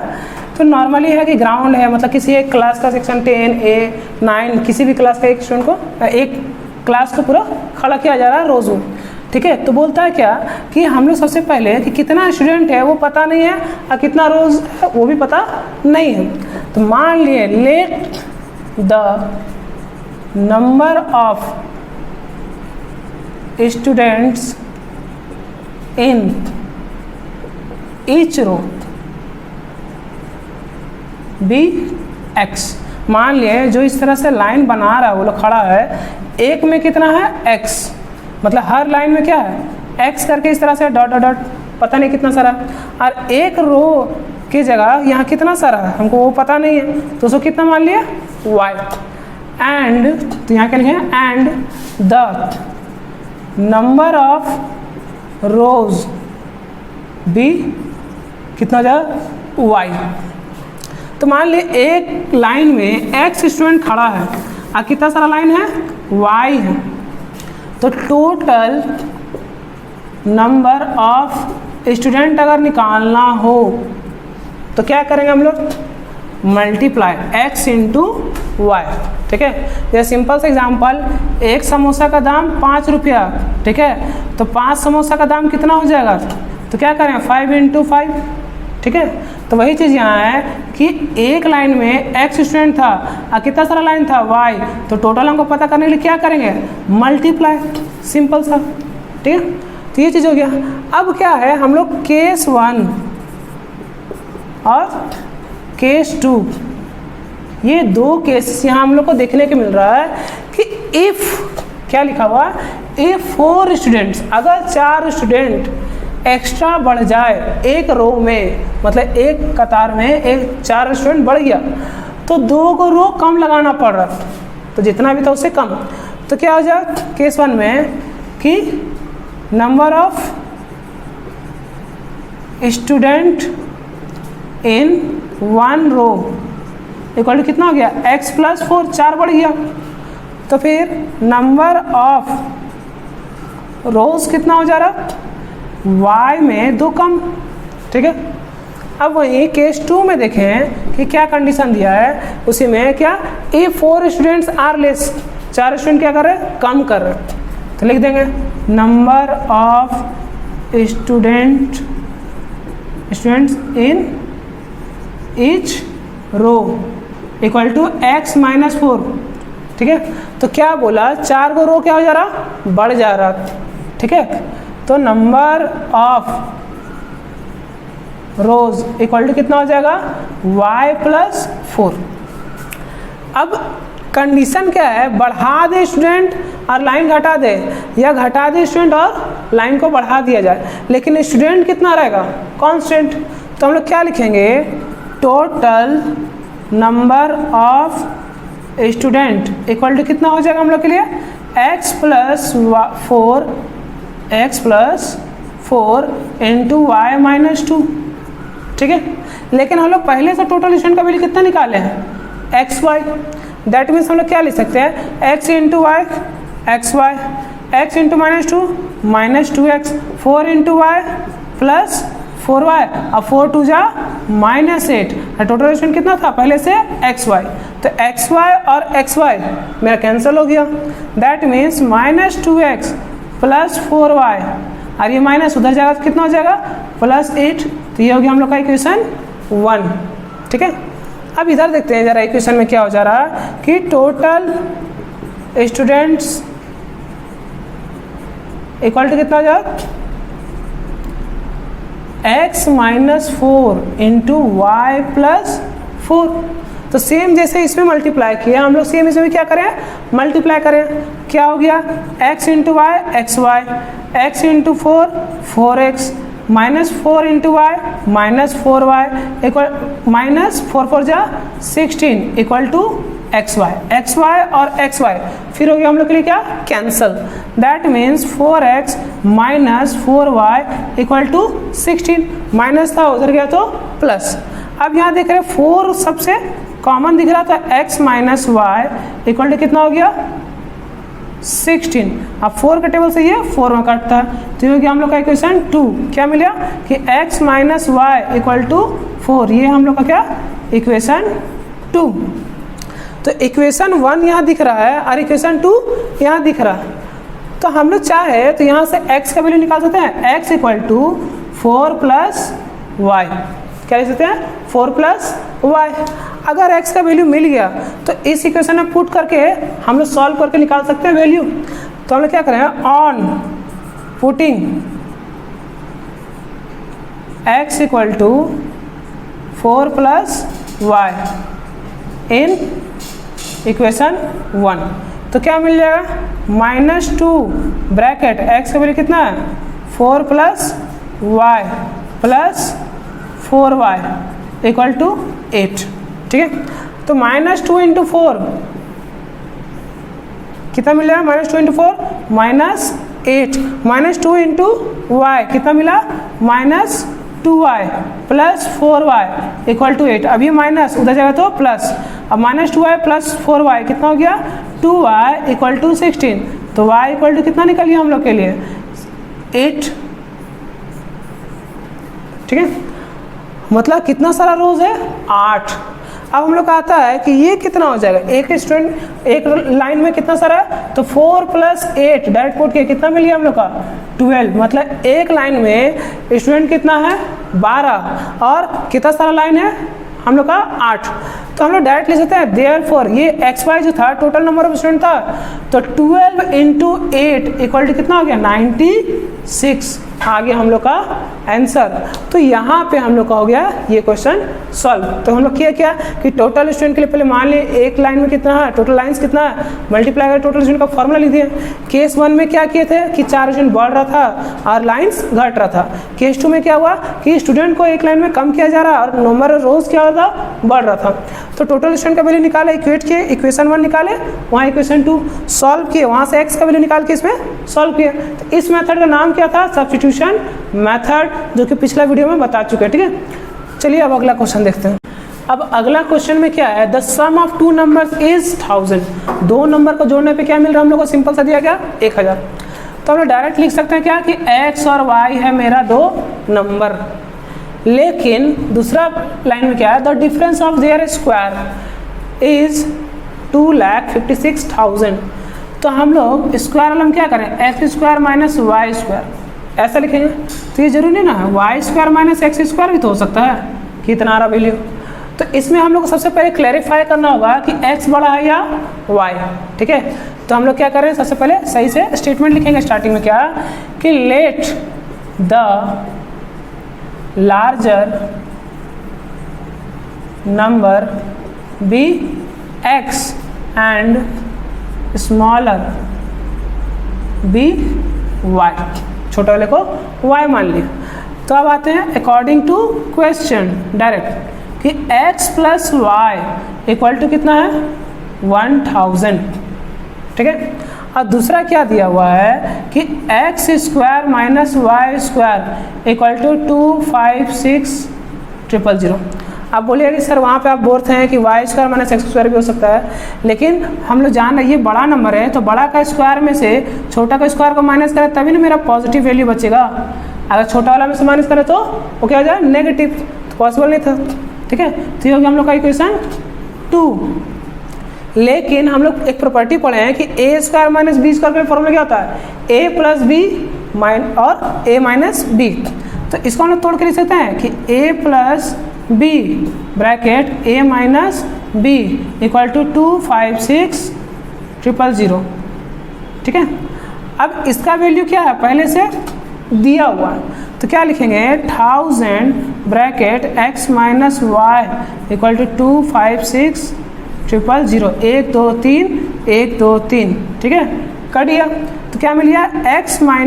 तो नॉर्मली है कि ग्राउंड है, मतलब किसी एक क्लास का सेक्शन 10A 9 किसी भी क्लास का एक स्टूडेंट को, एक क्लास को पूरा खड़ा किया जा रहा है रोज में, ठीक है। तो बोलता है क्या कि हम लोग सबसे पहले कि कितना स्टूडेंट है वो पता नहीं है और कितना रोज है वो भी पता नहीं है। तो मान लिए let the number of students in each row be x, मान लिए जो इस तरह से लाइन बना रहा है वो लोग खड़ा है, एक में कितना है x, मतलब हर लाइन में क्या है x करके इस तरह से डॉट डॉट डॉट पता नहीं कितना सारा, और एक रो की जगह यहाँ कितना सारा है हमको वो पता नहीं है, तो उसको कितना मान लिया y। एंड तो यहाँ क्या लिखे and the number of rows be कितना हो जाएगा y। तो मान ली एक लाइन में x स्टूडेंट खड़ा है और कितना सारा लाइन है y है, तो टोटल नंबर ऑफ स्टूडेंट अगर निकालना हो तो क्या करेंगे हम लोग मल्टीप्लाई x इंटू वाई। ठीक है, ये सिंपल सा एग्जांपल, एक समोसा का दाम 5 रुपया, ठीक है, तो 5 समोसा का दाम कितना हो जाएगा, तो क्या करें 5 इंटू 5। ठीक है, तो वही चीज़ यहाँ है कि एक लाइन में x स्टूडेंट था और कितना सारा लाइन था y, तो टोटल हमको पता करने के लिए क्या करेंगे मल्टीप्लाई, सिंपल सा। ठीक है, तो ये चीज़ हो गया। अब क्या है हम लोग केस 1 और केस 2, ये दो केसेस यहाँ हम लोग को देखने को मिल रहा है कि इफ़ क्या लिखा हुआ है, इफ 4 स्टूडेंट्स, अगर 4 स्टूडेंट एक्स्ट्रा बढ़ जाए एक रो में, मतलब एक कतार में एक 4 स्टूडेंट बढ़ गया तो 2 को रो कम लगाना पड़ रहा, तो जितना भी था उससे कम। तो क्या हो जाए केस 1 में कि number of student in 1 row equal to कितना हो गया x प्लस 4, 4 बढ़ गया, तो फिर नंबर ऑफ रोज कितना हो जा रहा y में 2 कम। ठीक है, अब वहीं केस 2 में देखें कि क्या कंडीशन दिया है, उसी में क्या if 4 students are less, 4 student क्या कर रहे हैं कम कर रहे हैं, तो लिख देंगे number of students in each row equal to x minus 4। ठीक है, तो क्या बोला 4 को रो क्या हो जा रहा बढ़ जा रहा। ठीक है, तो number of rows equal to कितना हो जाएगा y प्लस 4। अब कंडीशन क्या है, बढ़ा दे स्टूडेंट और लाइन घटा दे, या घटा दे स्टूडेंट और लाइन को बढ़ा दिया जाए, लेकिन स्टूडेंट कितना रहेगा कांस्टेंट। तो हम लोग क्या लिखेंगे total number of student equal to कितना हो जाएगा हम लोग के लिए x plus 4 into y minus 2। ठीक है, लेकिन हम लोग पहले से टोटल स्टूडेंट का वैल्यू कितना निकाले हैं xy, दैट मीन्स हम लोग क्या लिख सकते हैं x into y x y, x into minus 2 minus 2x, 4 into y plus 4y, अब 4 2 जा माइनस 8, टोटल स्टूडेंट कितना था पहले से xy, तो xy और xy मेरा कैंसिल हो गया, that means minus 2x plus 4y, और ये माइनस उधर जाएगा तो कितना हो जाएगा प्लस 8, तो ये हो गया हम लोग का इक्वेशन 1। ठीक है, अब इधर देखते हैं जरा इक्वेशन में क्या हो जा रहा है कि टोटल स्टूडेंट्स इक्वल टू कितना हो जाएगा x minus 4 into y plus 4। तो सेम जैसे इसमें मल्टीप्लाई किया हम लोग, सेम इसमें भी क्या करें मल्टीप्लाई करें, क्या हो गया x into y x y, x into 4 4x, minus 4 into y minus 4y equal minus 4 4 जा 16 इक्वल टू xy और xy, फिर हो गया हम लोग के लिए क्या cancel, that means 4x minus 4y equal to 16, minus था उधर गया तो प्लस। अब यहाँ देख रहे हैं 4 सबसे कॉमन दिख रहा था, x minus y equal to कितना हो गया 16, अब 4 का टेबल से ये 4 में कटता है, तो ये हो गया हम लोग का इक्वेशन 2। क्या मिला कि x minus y equal to 4, ये हम लोग का क्या इक्वेशन 2। तो इक्वेशन 1 यहाँ दिख रहा है और इक्वेशन 2 यहाँ दिख रहा है, तो हम लोग चाहे तो यहाँ से x का वैल्यू निकाल सकते हैं, x equal to 4 plus y, क्या लिख सकते हैं 4 प्लस वाई। अगर x का वैल्यू मिल गया तो इस इक्वेशन में पुट करके हम लोग सॉल्व करके निकाल सकते हैं वैल्यू। तो हम लोग क्या करें on putting x equal to 4 plus y in equation 1, तो क्या मिल जाएगा, -2 ब्रैकेट x का वैल्यू कितना है 4 + y + 4y = 8। ठीक है, तो -2 × 4 कितना मिल जाएगा, -2 × 4 -8, -2 × y कितना मिला, -2y + 4y = 8। अब ये माइनस उधर जाएगा तो प्लस, अब -2y + 4y कितना हो गया, 2y = 16। तो y = कितना निकल गया हम लोग के लिए 8। ठीक है, मतलब कितना सारा रोज है 8। अब हम लोग का आता है कि ये कितना हो जाएगा, एक स्टूडेंट एक लाइन में कितना सारा है, तो 4 + 8 डायरेक्ट पुट किया कितना मिल गया हम लोग का 12। मतलब एक लाइन में स्टूडेंट कितना है 12 और कितना सारा लाइन है हम लोग का 8। तो हम लोग डायरेक्ट लिख सकते हैं देयरफॉर ये XY जो था टोटल नंबर ऑफ स्टूडेंट था, तो 12 × 8 = कितना हो गया 96 आ गया हम लोग का आंसर। तो यहाँ पे हम लोग का हो गया ये क्वेश्चन सॉल्व। तो हम लोग किया क्या कि टोटल स्टूडेंट के लिए पहले मान लिए एक लाइन में कितना है, टोटल लाइंस कितना है, मल्टीप्लाई कर टोटल स्टूडेंट का फॉर्मूला लिख दिए। केस 1 में क्या किए थे कि 4 स्टूडेंट बढ़ रहा था और लाइन्स घट रहा था। केस 2 में क्या हुआ कि स्टूडेंट को एक लाइन में कम किया जा रहा और नंबर रोज क्या हो रहा था बढ़ रहा था। तो टोटल स्टूडेंट का वैल्यू निकाले, इक्वेट किए, इक्वेशन 1 निकाले, वहाँ इक्वेशन 2 सॉल्व किए, वहाँ से x का वैल्यू निकाल के इसमें सॉल्व किए। तो इस मेथड का नाम क्या था, सब्स्टिट्यूशन मेथड, जो कि पिछला वीडियो में बता चुके हैं। ठीक है, चलिए अब अगला क्वेश्चन देखते हैं। अब अगला क्वेश्चन में क्या है, the sum of 2 numbers is 1000। 2 number को जोड़ने पे क्या मिल रहा है हम लोग को, सिंपल सा दिया गया 1000। तो हम लोग डायरेक्ट लिख सकते हैं क्या कि x और y है मेरा 2 नंबर, लेकिन दूसरा लाइन में क्या है, the difference of their square is 2,56,000। तो हम लोग स्क्वायर वाला हम क्या करें, x² - y², ऐसा लिखेंगे। तो ये जरूरी नहीं ना है y² - x² भी तो हो सकता है कि इतना आ रहा वैल्यू। तो इसमें हम लोग को सबसे पहले क्लैरिफाई करना होगा कि x बड़ा है या y। ठीक है, तो हम लोग क्या करें, सबसे पहले सही से स्टेटमेंट लिखेंगे स्टार्टिंग में क्या कि let the larger number be x and smaller be y, छोटे वाले को y मान लिया। तो अब आते हैं अकॉर्डिंग टू क्वेश्चन डायरेक्ट कि x + y = कितना है 1000। ठीक है, और दूसरा क्या दिया हुआ है कि x² - y² = 256,000। आप बोलिए कि सर वहाँ पे आप बोलते हैं कि y² - x² भी हो सकता है, लेकिन हम लोग जान रहे हैं ये बड़ा नंबर है, तो बड़ा का स्क्वायर में से छोटा का स्क्वायर को माइनस करें तभी ना मेरा पॉजिटिव वैल्यू बचेगा। अगर छोटा वाला में से माइनस करें तो वो क्या हो जाए नेगेटिव, तो पॉसिबल नहीं था। ठीक है, तो ये हो गया हम लोग का इक्वेशन 2। लेकिन हम लोग एक प्रॉपर्टी पढ़े हैं कि a² - b² का फॉर्मूला क्या होता है, a + b और a - b। तो इसको हम लोग तोड़ के लिख सकते हैं कि a + b bracket a - b = 256,000। ठीक है, अब इसका वैल्यू क्या है पहले से दिया हुआ, तो क्या लिखेंगे 1000 ब्रैकेट x - y = 256,000। 1 2 3 1 2 3। ठीक है, कर दिया तो क्या मिल गया x - y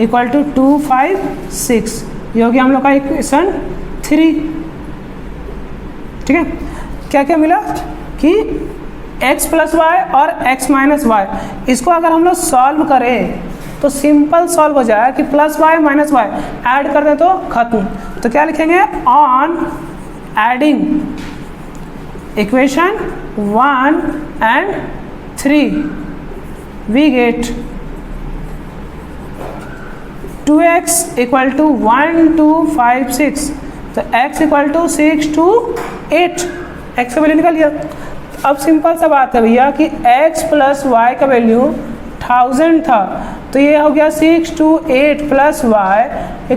= 256। ये हो गया हम लोग का इक्वेशन 3। ठीक है, क्या क्या मिला कि x + y और x - y, इसको अगर हम लोग सॉल्व करें तो सिंपल सॉल्व हो जाए कि +y - y ऐड कर दें तो खत्म। तो क्या लिखेंगे, on adding equation 1 and 3 we get 2x = 1256। तो x = 6 to 8, x का वैल्यू निकल गया। अब सिंपल सा बात है भैया कि x + y का वैल्यू 1000 था, तो ये हो गया 6 to 8 + y =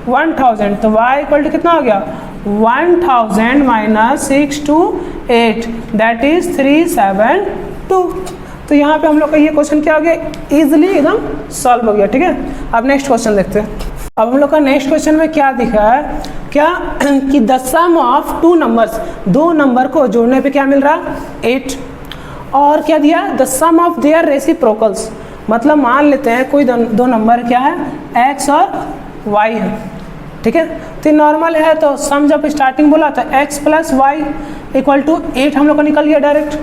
1000। तो y = कितना हो गया 1000 - 6 to 8 दैट इज 372। तो यहाँ पे हम लोग का ये क्वेश्चन क्या हो गया, इजीली एकदम सॉल्व हो गया। ठीक है, अब नेक्स्ट क्वेश्चन देखते हैं। अब हम लोग का नेक्स्ट क्वेश्चन में क्या दिखा है, क्या कि the sum of 2 numbers, 2 number को जोड़ने पे क्या मिल रहा 8, और क्या दिया, the sum of their reciprocals, मतलब मान लेते हैं कोई दो नंबर क्या है, x और y है, ठीक है। तो नॉर्मल है तो सम जब स्टार्टिंग बोला तो x plus y equal to 8 हम लोग का निकल गया डायरेक्ट।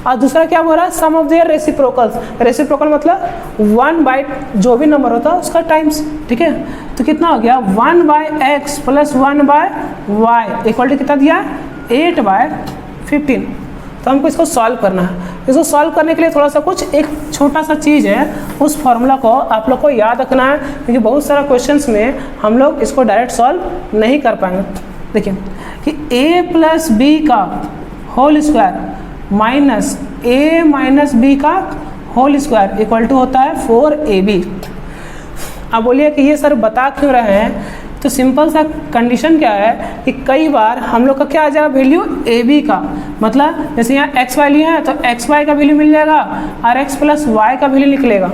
और दूसरा क्या बोल रहा है, सम ऑफ देयर रेसिप्रोकल्स, रेसिप्रोकल मतलब 1 जो भी नंबर होता है उसका टाइम्स, ठीक है। तो कितना हो गया 1/x plus 1/y equal to कितना दिया 8/15। तो हमको इसको सॉल्व करना है। इसको सॉल्व करने के लिए थोड़ा सा कुछ एक छोटा सा चीज़ है, उस फॉर्मूला को आप लोग को याद रखना है, क्योंकि बहुत सारा क्वेश्चंस में हम लोग इसको डायरेक्ट सॉल्व नहीं कर पाएंगे। देखिए कि a प्लस बी का whole square minus a minus b का होल स्क्वायर इक्वल टू होता है 4ab। अब बोलिए कि ये सर बता क्यों रहे हैं, तो सिंपल सा कंडीशन क्या है कि कई बार हम लोग का क्या आ जाएगा वैल्यू ए बी का, मतलब जैसे यहाँ एक्स वाई लिए हैं तो एक्स वाई का वैल्यू मिल जाएगा और एक्स प्लस वाई का वैल्यू निकलेगा।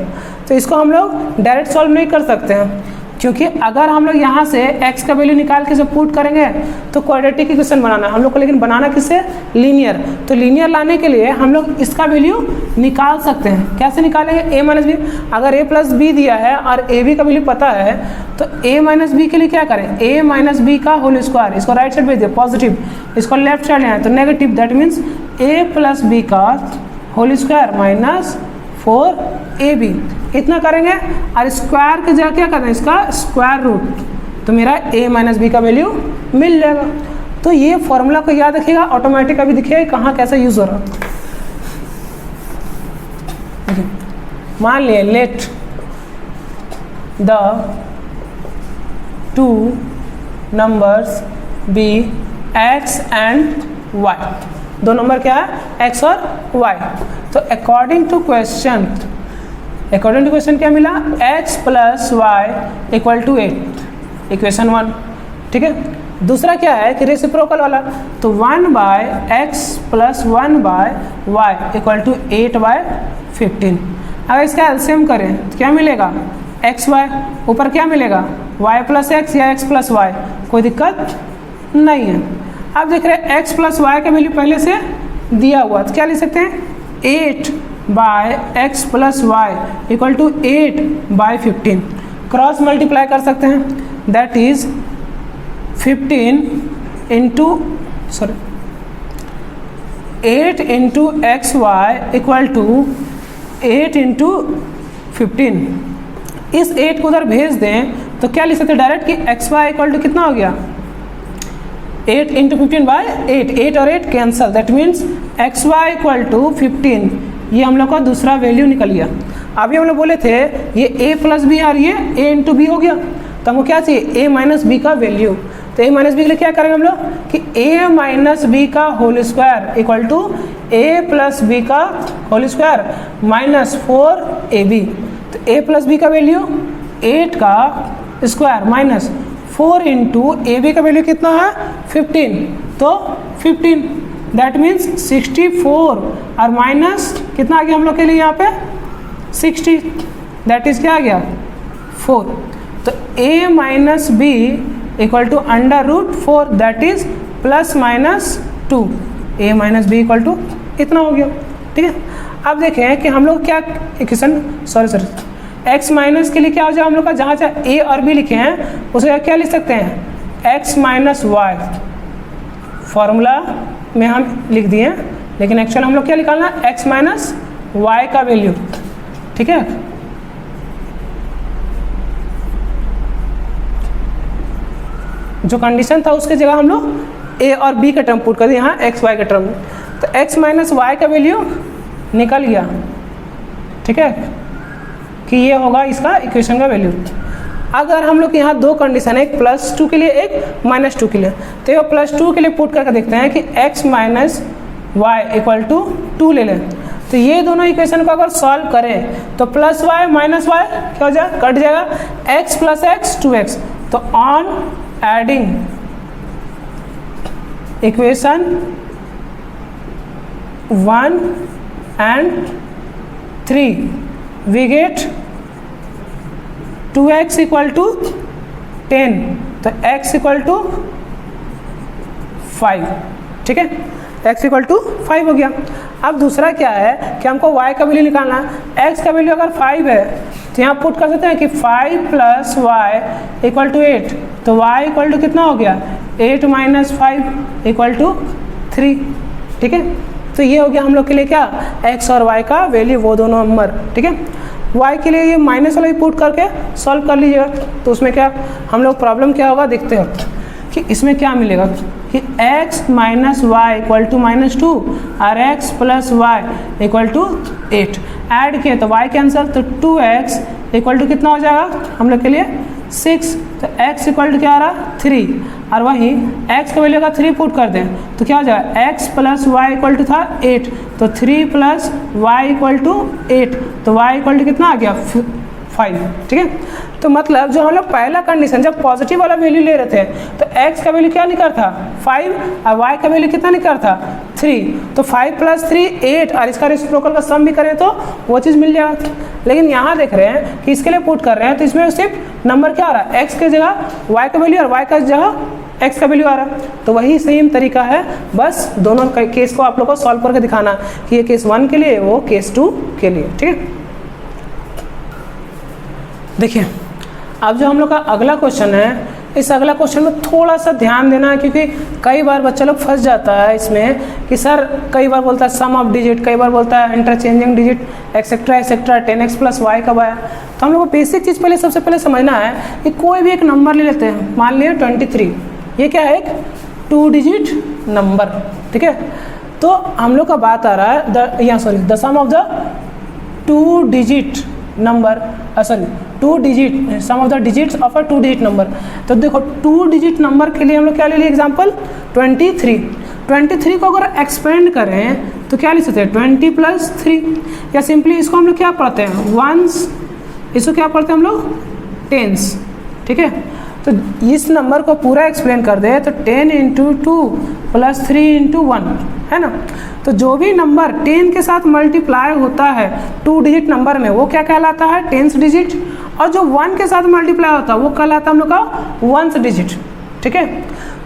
तो इसको हम लोग डायरेक्ट सॉल्व नहीं कर सकते हैं, क्योंकि अगर हम लोग यहाँ से x का वैल्यू निकाल के जब पुट करेंगे तो क्वाड्रेटिक इक्वेशन बनाना है हम लोग को, लेकिन बनाना किससे, लीनियर। तो लीनियर लाने के लिए हम लोग इसका वैल्यू निकाल सकते हैं। कैसे निकालेंगे, a माइनस बी, अगर a प्लस बी दिया है और a b का वैल्यू पता है तो a माइनस बी के लिए क्या करें, a माइनस बी का होल स्क्वायर, इसको राइट साइड भेज दिया पॉजिटिव, इसको लेफ्ट साइड ले आए तो negative, that means a plus b का होल स्क्वायर माइनस 4ab इतना करेंगे। और स्क्वायर की जगह क्या करना है, इसका स्क्वायर रूट, तो मेरा a माइनस बी का वैल्यू मिल जाएगा। तो ये फॉर्मूला को याद रखिएगा, ऑटोमेटिक अभी दिखिएगा कहाँ कैसे यूज हो रहा है। मान लिए let the two numbers be x and y, दो नंबर क्या है x और y। तो अकॉर्डिंग टू क्वेश्चन क्या मिला, x plus y equal to 8, equation 1, ठीक है। दूसरा क्या है कि रेसिप्रोकल वाला, तो 1/x plus 1/y equal to 8/15। अगर इसका एलसीएम करें तो क्या मिलेगा, एक्स वाई, ऊपर क्या मिलेगा y प्लस एक्स या x प्लस वाई, कोई दिक्कत नहीं है। अब देख रहे हैं x प्लस वाई का वैल्यू पहले से दिया हुआ, तो क्या लिख सकते हैं 8/x plus y equal to 8/15, cross multiply कर सकते हैं, that is 8 into x y equal to 8 into 15। इस 8 को उधर भेज दें तो क्या लिख सकते हैं डायरेक्ट कि एक्स वाई इक्वल टू कितना हो गया 8 इंटू 15/8, 8 और 8 cancel, that means x y equal to 15। ये हम लोग का दूसरा वैल्यू निकल गया। अभी हम लोग बोले थे ये a प्लस बी और ये a इंटू बी हो गया, तो हमको क्या चाहिए a माइनस बी का वैल्यू। तो a माइनस बी के लिए क्या करेंगे हम लोग कि a माइनस बी का whole square equal to a plus b का होल स्क्वायर माइनस 4ab। तो a प्लस बी का वैल्यू 8 का square minus 4 into a b का वैल्यू कितना है 15, तो 15 दैट मीन्स 64 और माइनस कितना आ गया हम लोग के लिए यहाँ पे 60, दैट इज क्या आ गया 4। तो a minus b equal to √4 that is plus minus 2, a minus b equal to इतना हो गया, ठीक है। अब देखें कि हम लोग क्या इक्वेशन सॉरी x माइनस के लिए क्या हो जाए हम लोग का, जहाँ जहाँ a और b लिखे हैं उसे क्या लिख सकते हैं x माइनस वाई, फॉर्मूला में हम लिख दिए हैं, लेकिन एक्चुअल हम लोग क्या निकालना x माइनस वाई का वैल्यू, ठीक है। जो कंडीशन था उसके जगह हम लोग a और b का टर्म पुट कर दिए, यहाँ x y का टर्म, तो x माइनस वाई का वैल्यू निकल गया, ठीक है, कि ये होगा इसका इक्वेशन का वैल्यू। अगर हम लोग यहाँ दो कंडीशन है, एक +2 के लिए एक -2 के लिए, तो ये +2 के लिए पुट करके देखते हैं कि x minus y equal to 2 ले लें। तो ये दोनों इक्वेशन को अगर सॉल्व करें तो प्लस वाई माइनस वाई क्या हो जाएगा, कट जाएगा, x प्लस एक्स 2x। तो on adding equation 1 and 3 we get 2x equal to 10, तो x इक्वल टू 5, ठीक है, x इक्वल टू 5 हो गया। अब दूसरा क्या है कि हमको y का वैल्यू निकालना है। x का वैल्यू अगर 5 है तो यहाँ पुट कर सकते हैं कि 5 प्लस वाई इक्वल टू 8, तो y इक्वल टू कितना हो गया 8 माइनस 5 इक्वल टू 3, ठीक है। तो ये हो गया हम लोग के लिए क्या x और y का वैल्यू, वो दोनों नंबर, ठीक है। y के लिए ये माइनस वाला भी पुट करके सॉल्व कर लीजिएगा, तो उसमें क्या हम लोग प्रॉब्लम क्या होगा देखते हो कि इसमें क्या मिलेगा कि x minus y equal to -2 और x plus y equal to 8 add किए तो y कैंसिल, तो 2x इक्वल टू कितना हो जाएगा हम लोग के लिए 6, तो x इक्वल टू क्या आ रहा 3, और वहीं x का वैल्यू का 3 पुट कर दें तो क्या हो जाएगा x plus y equal to था 8, तो 3 प्लस वाई इक्वल टू 8, तो y इक्वल टू कितना आ गया 5, ठीक है। तो मतलब जो हम लोग पहला कंडीशन जब पॉजिटिव वाला वैल्यू ले रहे थे तो x का वैल्यू क्या निकल था 5 और y का वैल्यू कितना निकल था 3, तो 5 प्लस 3 8, और इसका रेसिप्रोकल का सम भी करें तो वो चीज़ मिल जाएगा। लेकिन यहाँ देख रहे हैं कि इसके लिए पुट कर रहे हैं तो इसमें सिर्फ नंबर क्या आ रहा है x की जगह y का वैल्यू और y का जगह x का वैल्यू आ रहा है, तो वही सेम तरीका है, बस दोनों केस को आप लोग को सॉल्व करके दिखाना कि ये केस 1 के लिए वो केस 2 के लिए, ठीक है। देखिए अब जो हम लोग का अगला क्वेश्चन है, इस अगला क्वेश्चन में थोड़ा सा ध्यान देना है क्योंकि कई बार बच्चा लोग फंस जाता है इसमें कि सर कई बार बोलता है सम ऑफ डिजिट, कई बार बोलता है interchanging digit etcetera etcetera 10x plus y कब आया। तो हम लोग को बेसिक चीज़ पहले सबसे पहले समझना है कि कोई भी एक नंबर ले लेते हैं, मान लिया 23, ये क्या है एक 2 डिजिट नंबर, ठीक है। तो हम लोग का बात आ रहा है the sum of the 2 digit number, two digit sum of the digits of a 2 digit number. तो देखो 2 डिजिट नंबर के लिए हम लोग क्या ले लिए एग्जांपल 23 को अगर एक्सपेंड करें तो क्या लिख सकते हैं 20 प्लस 3, या सिंपली इसको हम लोग क्या पढ़ते हैं वंस, इसको क्या पढ़ते हैं हम लोग टेंस, ठीक है। तो इस नंबर को पूरा एक्सप्लेन कर दे तो 10 इंटू 2 प्लस 3 इंटू 1 है ना। तो जो भी नंबर 10 के साथ मल्टीप्लाई होता है 2 डिजिट नंबर में वो क्या कहलाता है 10th डिजिट, और जो 1 के साथ मल्टीप्लाई होता है वो कहलाता है हम लोग का 1th डिजिट, ठीक है।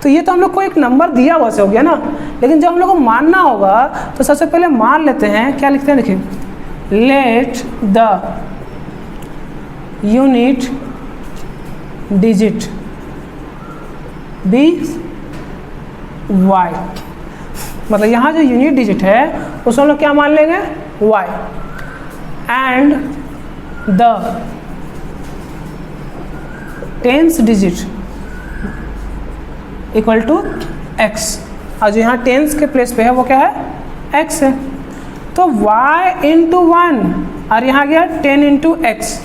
तो ये तो हम लोग को एक नंबर दिया हुआ से हो गया ना, लेकिन जब हम लोग को मानना होगा तो सबसे पहले मान लेते हैं, क्या लिखते हैं देखिए let the unit digit be y, मतलब यहाँ जो यूनिट डिजिट है उसको हम लोग क्या मान लेंगे y, and the 10th digit equal to x, और जो यहाँ 10th के प्लेस पे है वो क्या है x है। तो y इंटू 1 और यहाँ गया 10 इंटू x,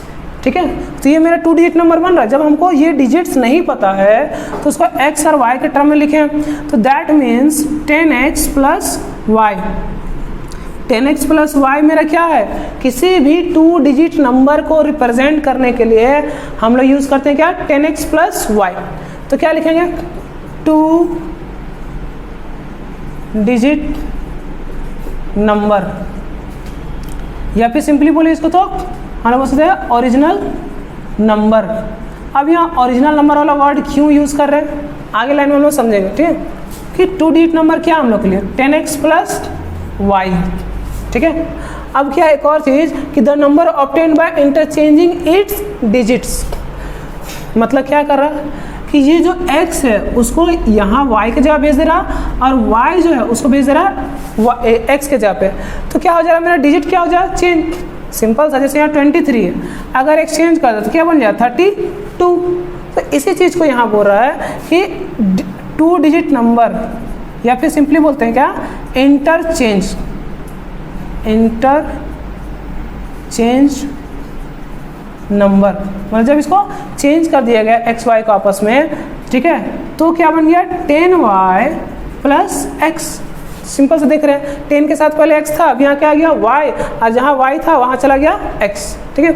ठीक है। तो ये मेरा 2 डिजिट नंबर बन रहा है। जब हमको ये डिजिट्स नहीं पता है तो उसको x और y के टर्म में लिखें, तो that means 10x plus y. 10x plus y मेरा क्या है, किसी भी 2 डिजिट नंबर को रिप्रेजेंट करने के लिए हम लोग यूज़ करते हैं क्या 10x प्लस वाई। तो क्या लिखेंगे 2 डिजिट नंबर, या फिर सिंपली बोलिए इसको तो हम लोग बोलते हैं ओरिजिनल नंबर। अब यहाँ ओरिजिनल नंबर वाला वर्ड क्यों यूज़ कर रहे हैं आगे लाइन में हम लोग समझेंगे, ठीक है। कि 2 डिजिट नंबर क्या हम लोग के लिए 10x प्लस वाई, ठीक है। अब क्या एक और चीज़ कि the number obtained by interchanging it's digits, मतलब क्या कर रहा है कि ये जो x है उसको यहाँ y के जगह भेज दे रहा और y जो है उसको भेज दे रहा x के जगह पे। तो क्या हो जाएगा मेरा डिजिट क्या हो जाएगा चेंज, सिंपल सा। जैसे यहाँ 23 है, अगर एक्सचेंज कर दे तो क्या बन जाए 32। तो इसी चीज़ को यहाँ बोल रहा है कि 2 डिजिट नंबर, या फिर सिंपली बोलते हैं क्या इंटरचेंज नंबर, मतलब जब इसको चेंज कर दिया गया x y को आपस में, ठीक है, तो क्या बन गया 10y प्लस x। सिंपल से देख रहे हैं 10 के साथ पहले x था, अब यहाँ क्या आ गया y, और जहाँ y था वहाँ चला गया x, ठीक है।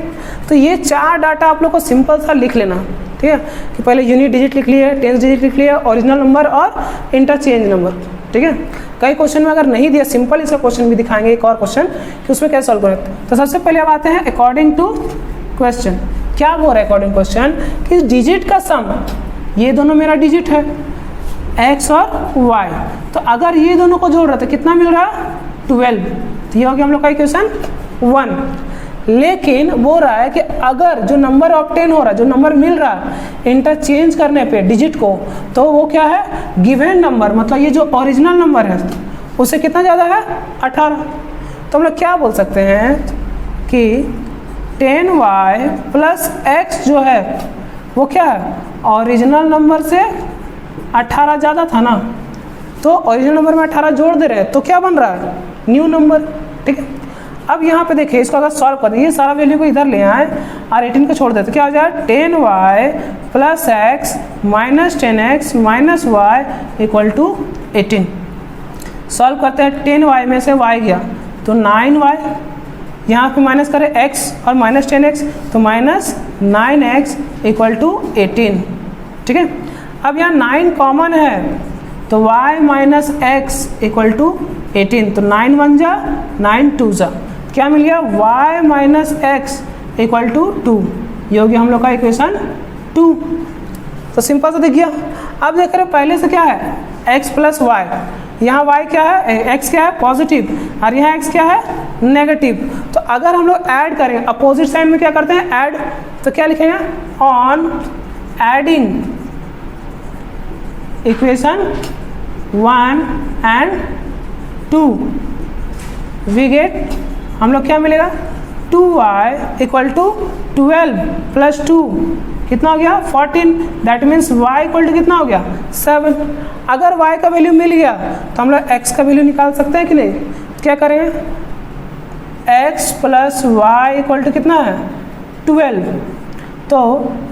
तो ये 4 डाटा आप लोग को सिंपल सा लिख लेना, ठीक है, कि पहले यूनिट डिजिट लिख लिए, 10th डिजिट लिख लिया, ओरिजिनल नंबर और इंटरचेंज नंबर, ठीक है। कई क्वेश्चन में अगर नहीं दिया सिंपल इसका क्वेश्चन भी दिखाएंगे एक और क्वेश्चन कि उसमें कैसे सॉल्व करें। तो सबसे पहले अब आते हैं अकॉर्डिंग टू क्वेश्चन। क्या बोल रहा है अकॉर्डिंग क्वेश्चन कि डिजिट का सम, ये दोनों मेरा डिजिट है x और y, तो अगर ये दोनों को जोड़ रहा तो कितना मिल रहा है 12, तो ये हो गया हम लोग का इक्वेशन 1। लेकिन वो रहा है कि अगर जो नंबर ऑब्टेन हो रहा है, जो नंबर मिल रहा है इंटरचेंज करने पे डिजिट को, तो वो क्या है, गिवन नंबर, मतलब ये जो ओरिजिनल नंबर है उससे कितना ज़्यादा है, 18। तो हम लोग क्या बोल सकते हैं कि 10y प्लस x जो है वो क्या है, ओरिजिनल नंबर से 18 ज़्यादा था ना, तो ओरिजिनल नंबर में 18 जोड़ दे रहे हैं तो क्या बन रहा है, न्यू नंबर। ठीक है, अब यहाँ पे देखिए इसको अगर सॉल्व कर दें, ये सारा वैल्यू को इधर ले आए और 18 को छोड़ दें तो क्या हो जाए, 10y plus x minus 10x minus y equal to 18। Solve करते हैं, 10y में से y गया तो 9y, यहाँ पे माइनस करें x और माइनस 10x तो माइनस 9x इक्वल टू 18। ठीक है, अब यहाँ 9 कॉमन है तो y minus x equal to 18, तो 9 1 जा 9 2 जा, क्या मिल गया, y minus x equal to 2। ये हो गया हम लोग का इक्वेशन 2। तो सिंपल सा दिख गया। अब देख रहे पहले से क्या है, x प्लस वाई, यहाँ y क्या है, x क्या है, पॉजिटिव, और यहाँ x क्या है, नेगेटिव। तो अगर हम लोग ऐड करें, अपोजिट साइड में क्या करते हैं, ऐड, तो क्या लिखेंगे, on adding equation 1 and 2 we get, हम लोग क्या मिलेगा, 2y इक्वल टू 12 प्लस 2 कितना हो गया, 14। That means y equal to कितना हो गया, 7। अगर y का वैल्यू मिल गया तो हम लोग x का वैल्यू निकाल सकते हैं कि नहीं, क्या करें, x plus y equal to कितना है, 12, तो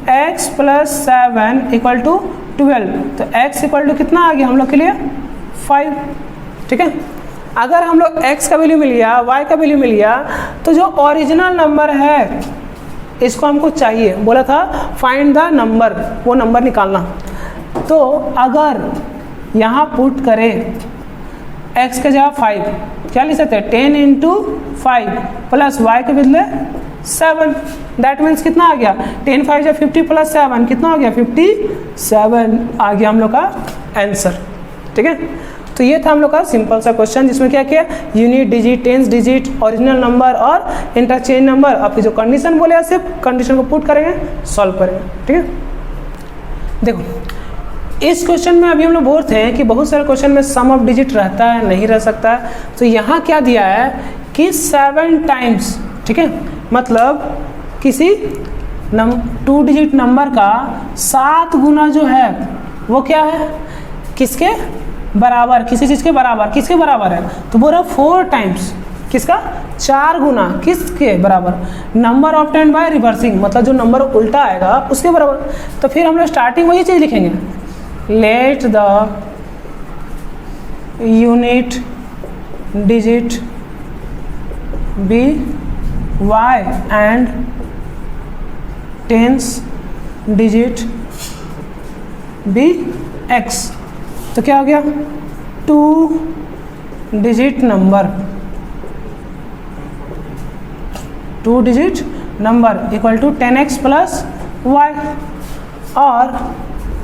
x प्लस 7 इक्वल टू 12, तो x इक्वल टू कितना आ गया हम लोग के लिए, 5। ठीक है, अगर हम लोग x का वैल्यू मिल गया, y का वैल्यू मिल गया, तो जो ओरिजिनल नंबर है इसको हमको चाहिए, बोला था फाइंड द नंबर, वो नंबर निकालना। तो अगर यहाँ पुट करें x के जगह 5, क्या लिख सकते हैं, 10 इंटू 5 प्लस y के बदले 7, दैट मीन्स कितना आ गया, 10 5 या 50 प्लस 7 कितना हो गया, 57 आ गया हम लोग का आंसर। ठीक है, तो ये था हम लोग का सिंपल सा क्वेश्चन जिसमें क्या किया, unit digit, tens digit, original number और इंटरचेंज नंबर, आपकी जो कंडीशन बोले हैं सिर्फ कंडीशन को पुट करेंगे, सॉल्व करेंगे। ठीक है, देखो इस क्वेश्चन में अभी हम लोग बोल थे कि बहुत सारे क्वेश्चन में सम ऑफ डिजिट रहता है, नहीं रह सकता है, तो यहाँ क्या दिया है कि 7 टाइम्स। ठीक है, मतलब किसी 2 डिजिट नंबर का 7 गुना जो है वो क्या है, किसके बराबर, किसी चीज़ के बराबर, किसके बराबर है, तो बोल रहा 4 टाइम्स, किसका, 4 गुना, किसके बराबर, नंबर ऑब्टेन्ड बाय रिवर्सिंग, मतलब जो नंबर उल्टा आएगा उसके बराबर। तो फिर हम लोग स्टार्टिंग वही चीज़ लिखेंगे, let the unit digit be y and tens digit be x, तो क्या हो गया, 2 digit number, 2 digit number equal to 10x plus y, और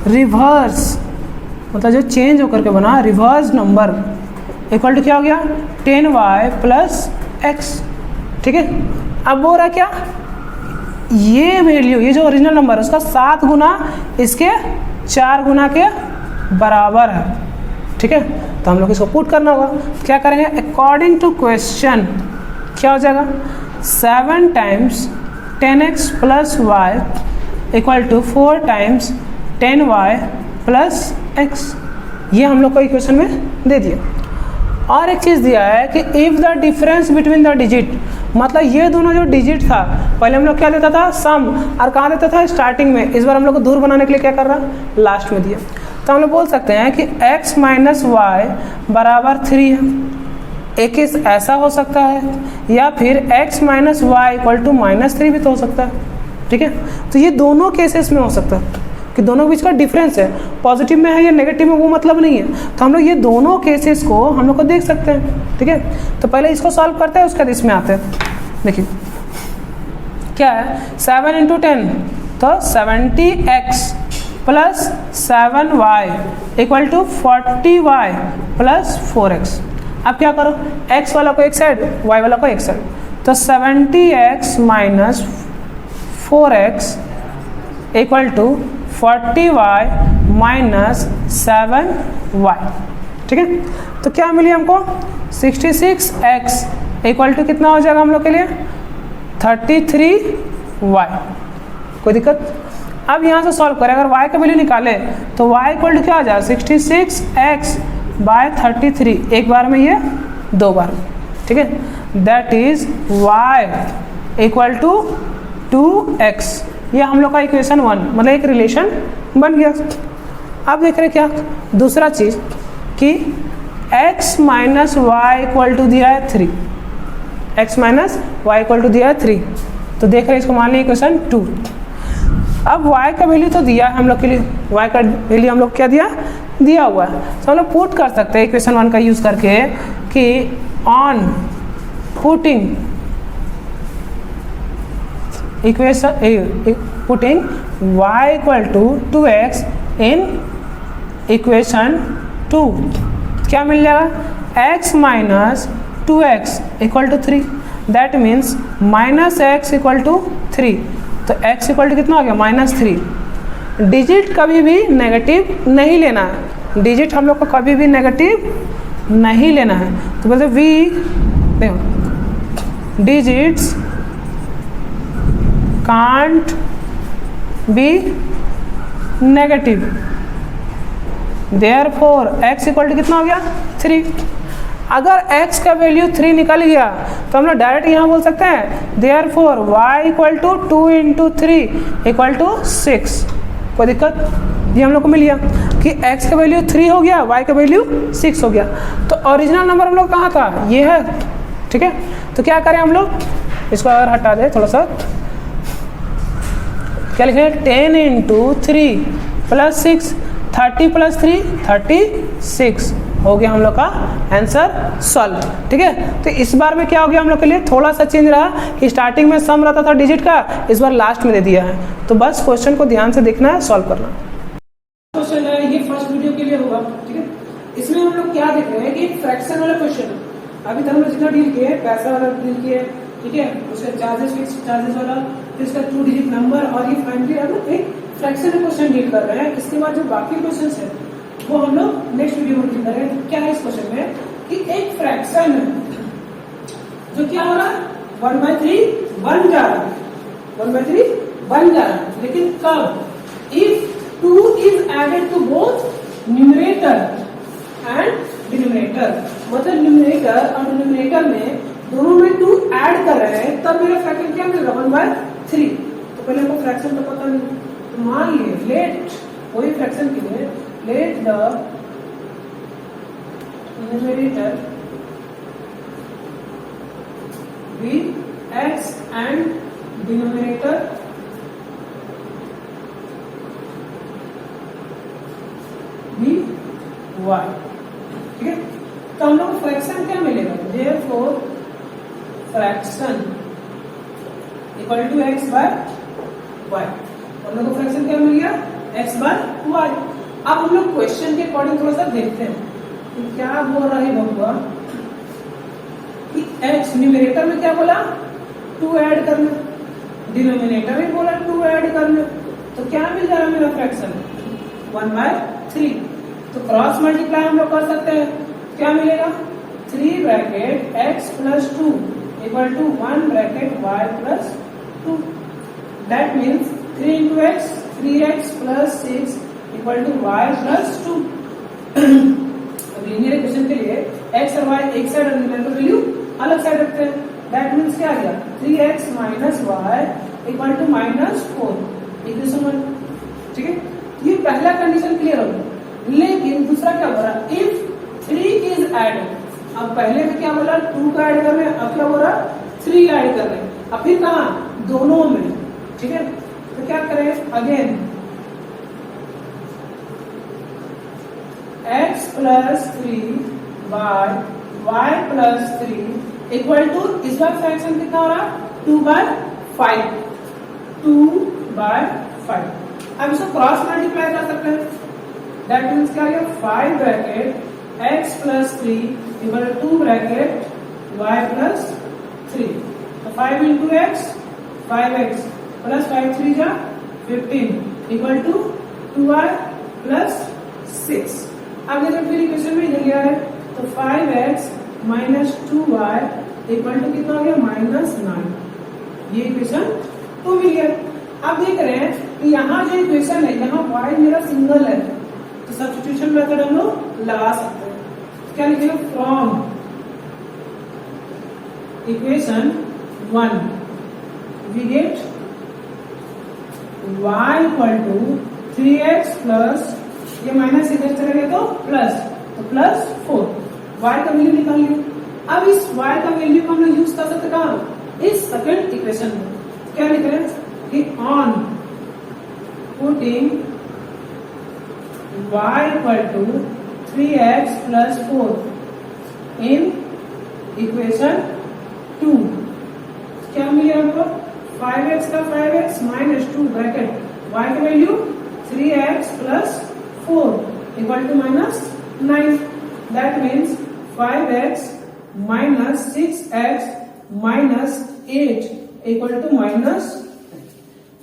रिवर्स मतलब जो चेंज होकर के बना रिवर्स नंबर इक्वल टू क्या हो गया, 10y प्लस x। ठीक है, अब वो रहा क्या, ये वैल्यू, ये जो ओरिजिनल नंबर है उसका 7 गुना इसके 4 गुना के बराबर है। ठीक है, तो हम लोग इसको पुट करना होगा, क्या करेंगे, अकॉर्डिंग टू क्वेश्चन क्या हो जाएगा, 7 times 10x plus y equal to 4 times 10y plus x, ये हम लोग को इक्वेशन में दे दिया। और एक चीज़ दिया है कि if the difference between the digit, मतलब ये दोनों जो डिजिट था, पहले हम लोग क्या देता था, सम, और कहाँ देता था, स्टार्टिंग में, इस बार हम लोग को दूर बनाने के लिए क्या कर रहा, लास्ट में दिया। तो हम लोग बोल सकते हैं कि x माइनस वाई बराबर 3 है। एक केस ऐसा हो सकता है, या फिर x minus y equal to -3 भी तो हो सकता है। ठीक है, तो ये दोनों केसेस में हो सकता है कि दोनों के बीच का डिफरेंस है, पॉजिटिव में है या नेगेटिव में, वो मतलब नहीं है। तो हम लोग ये दोनों केसेस को हम लोग को देख सकते हैं। ठीक है, तो पहले इसको सॉल्व करते हैं, उसके बाद इसमें आते हैं। देखिए क्या है, 7 इंटू 10 तो 70x plus 7y equal to 40y plus 4x। अब क्या करो, x वाला को एक साइड, y वाला को एक साइड, तो 70x minus 4x equal to 40y minus 7y। ठीक है, तो क्या मिली हमको 66x इक्वल टू कितना हो जाएगा हम लोग के लिए 33y। कोई दिक्कत? अब यहाँ से सॉल्व करें, अगर y का वैल्यू निकाले तो y इक्वल टू क्या आ जाएगा 66x बाय 33, एक बार में ये दो बार में। ठीक है, that is y equal to 2x। ये हम लोग का इक्वेशन 1 मतलब एक रिलेशन बन गया। अब देख रहे क्या दूसरा चीज कि x minus y equal to दिया है 3, x minus y equal to दिया है 3, तो देख रहे इसको मान लिया इक्वेशन 2। अब y का वैल्यू तो दिया है हम लोग के लिए, y का वैल्यू हम लोग क्या दिया हुआ है, तो हम लोग पुट कर सकते हैं इक्वेशन 1 का यूज करके कि on putting equation putting y equal to 2x in equation 2 क्या मिल जाएगा x minus 2x equal to 3, that means minus x equal to 3, तो x इक्वल टू कितना हो गया -3। डिजिट कभी भी नेगेटिव नहीं लेना है, डिजिट हम लोग को कभी भी नेगेटिव नहीं लेना है, तो बोलते वी देखो digits can't be negative, therefore x equal to कितना हो गया 3। अगर x का वैल्यू 3 निकल गया तो हम लोग डायरेक्ट यहाँ बोल सकते हैं therefore y equal to 2 into 3 equal to 6। कोई दिक्कत? ये हम लोग को मिल गया कि x का वैल्यू 3 हो गया, y का वैल्यू 6 हो गया, तो ओरिजिनल नंबर हम लोग कहाँ था, ये है। ठीक है, तो क्या करें हम लोग, इसको अगर हटा दें थोड़ा सा, क्या लिखें 10 इंटू 3 प्लस 6, 30 प्लस 3 36 हो गया हम लोग का आंसर सॉल्व। ठीक है, तो इस बार में क्या हो गया हम लोग के लिए थोड़ा सा चेंज रहा कि स्टार्टिंग में सम रहता था डिजिट का, इस बार लास्ट में दे दिया है, तो बस क्वेश्चन को ध्यान से देखना है, सॉल्व करना। क्वेश्चन है ये फर्स्ट वीडियो के लिए होगा। ठीक है, इसमें हम लोग क्या देख रहे हैं कि फ्रैक्शन वाला क्वेश्चन, अभी तक हम लोग जितना डील किए पैसा वाला डील किए, ठीक है, उसका चार्जेस फिक्स चार्जेस वाला, फिर इसका 2 डिजिट नंबर, और ये फाइनली हम लोग एक फ्रैक्शन क्वेश्चन डील कर रहे हैं। इसके बाद जो बाकी क्वेश्चन है वो हम लोग नेक्स्ट वीडियो में डील करेंगे। तो क्या है इस क्वेश्चन में कि एक फ्रैक्शन जो क्या हो रहा है 1/3 बन जा रहा है, 1/3 बन जा रहा है, लेकिन कब, if 2 is added to both numerator and denominator, मतलब न्यूमरेटर और डिनोमिनेटर में दोनों में 2 ऐड कर रहे हैं, तब मेरा फ्रैक्शन क्या मिलेगा 1/3। तो पहले हमको फ्रैक्शन तो पता नहीं, तो मान लिए लेट कोई फ्रैक्शन के लिए let the numerator be x and denominator be y। ठीक है, तो हम लोग फ्रैक्शन क्या मिलेगा, therefore fraction equal to x by y। हम लोग को फ्रैक्शन क्या मिल गया x बाय y। अब हम लोग क्वेश्चन के अकॉर्डिंग थोड़ा सा देखते हैं कि क्या बोल रहा है बबुआ कि x न्यूमरेटर में क्या बोला 2 ऐड करना, डिनोमिनेटर में बोला 2 ऐड करना, तो क्या मिल जा रहा है मेरा फ्रैक्शन 1/3। तो क्रॉस मल्टीप्लाई हम लोग कर सकते हैं, क्या मिलेगा 3 bracket x plus 2 equal to 1 bracket y plus 2, that means 3 into x 3x plus 6 equal to y plus 2। अब लीनियर इक्वेशन के लिए x और y एक साइड और न्यूमरेटर वैल्यू अलग साइड रखते हैं, दैट मीन्स क्या आ गया 3x minus y equal to -4 equation 1। ठीक है, ये पहला कंडीशन क्लियर हो गया, लेकिन दूसरा क्या बोला इफ 3 इज एडेड। अब पहले में क्या बोला 2 का ऐड करना, अब क्या बोला 3 ऐड करना, अब फिर कहा दोनों में। ठीक है, तो क्या करें again x plus 3 by y plus 3 equal to, इस बार फ्रैक्शन कितना हो रहा 2/5, 2/5। अब इसको क्रॉस मल्टीप्लाई कर सकते हैं, दैट मीन्स क्या आ गया 5 bracket x plus 3 equal to bracket y plus 3। तो 5 इंटू एक्स 5x प्लस 5 3 जा 15 इक्वल टू 2y प्लस 6। अब देखो फिर इक्वेशन में इधर गया है तो 5x minus 2y equal to कितना हो गया -9। ये इक्वेशन 2 मिल गया। अब देख रहे हैं कि यहाँ जो इक्वेशन है यहाँ y मेरा सिंगल है तो सब्स्टिट्यूशन मेथड हम लोग लगा सकते हैं। क्या लिखेंगे from equation 1 we get y equal to 3x plus ये माइनस इधर चला गया तो प्लस 4 y का वैल्यू निकाल लिया। अब इस y का वैल्यू को हम लोग यूज कर सकते कहाँ इस सेकंड इक्वेशन में। क्या लिख रहे हैं कि on putting y equal to 3x plus 4 in equation 2 क्या मिले हमको 5x का 5x माइनस 2 ब्रैकेट y का value 3x plus 4 equal to -9। That means 5x minus 6x minus 8 equal to minus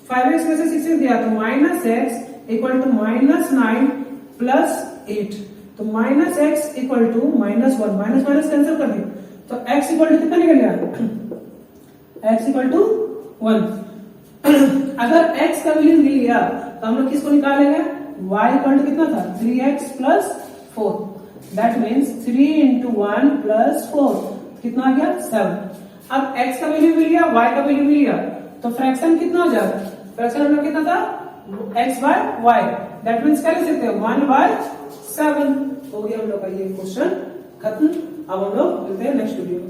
5x में से 6 दिया तो -x इक्वल टू -9 प्लस 8। तो -x equal to -1 minus minus cancel कर दिया तो x इक्वल टू कितना निकल गया x इक्वल टू 1। अगर x का वैल्यू मिल गया तो हम लोग किसको निकालेंगे y इक्वल टू कितना था 3x plus 4। That means 3 into 1 plus 4 कितना आ गया 7। अब x का वैल्यू मिल गया y का वैल्यू मिल गया तो फ्रैक्शन कितना हो जाएगा फ्रैक्शन हम लोग कितना था x by y। That means क्या लिख सकते हैं 1/7 हो गया हम लोग का ये क्वेश्चन खत्म। अब हम लोग मिलते हैं नेक्स्ट वीडियो में।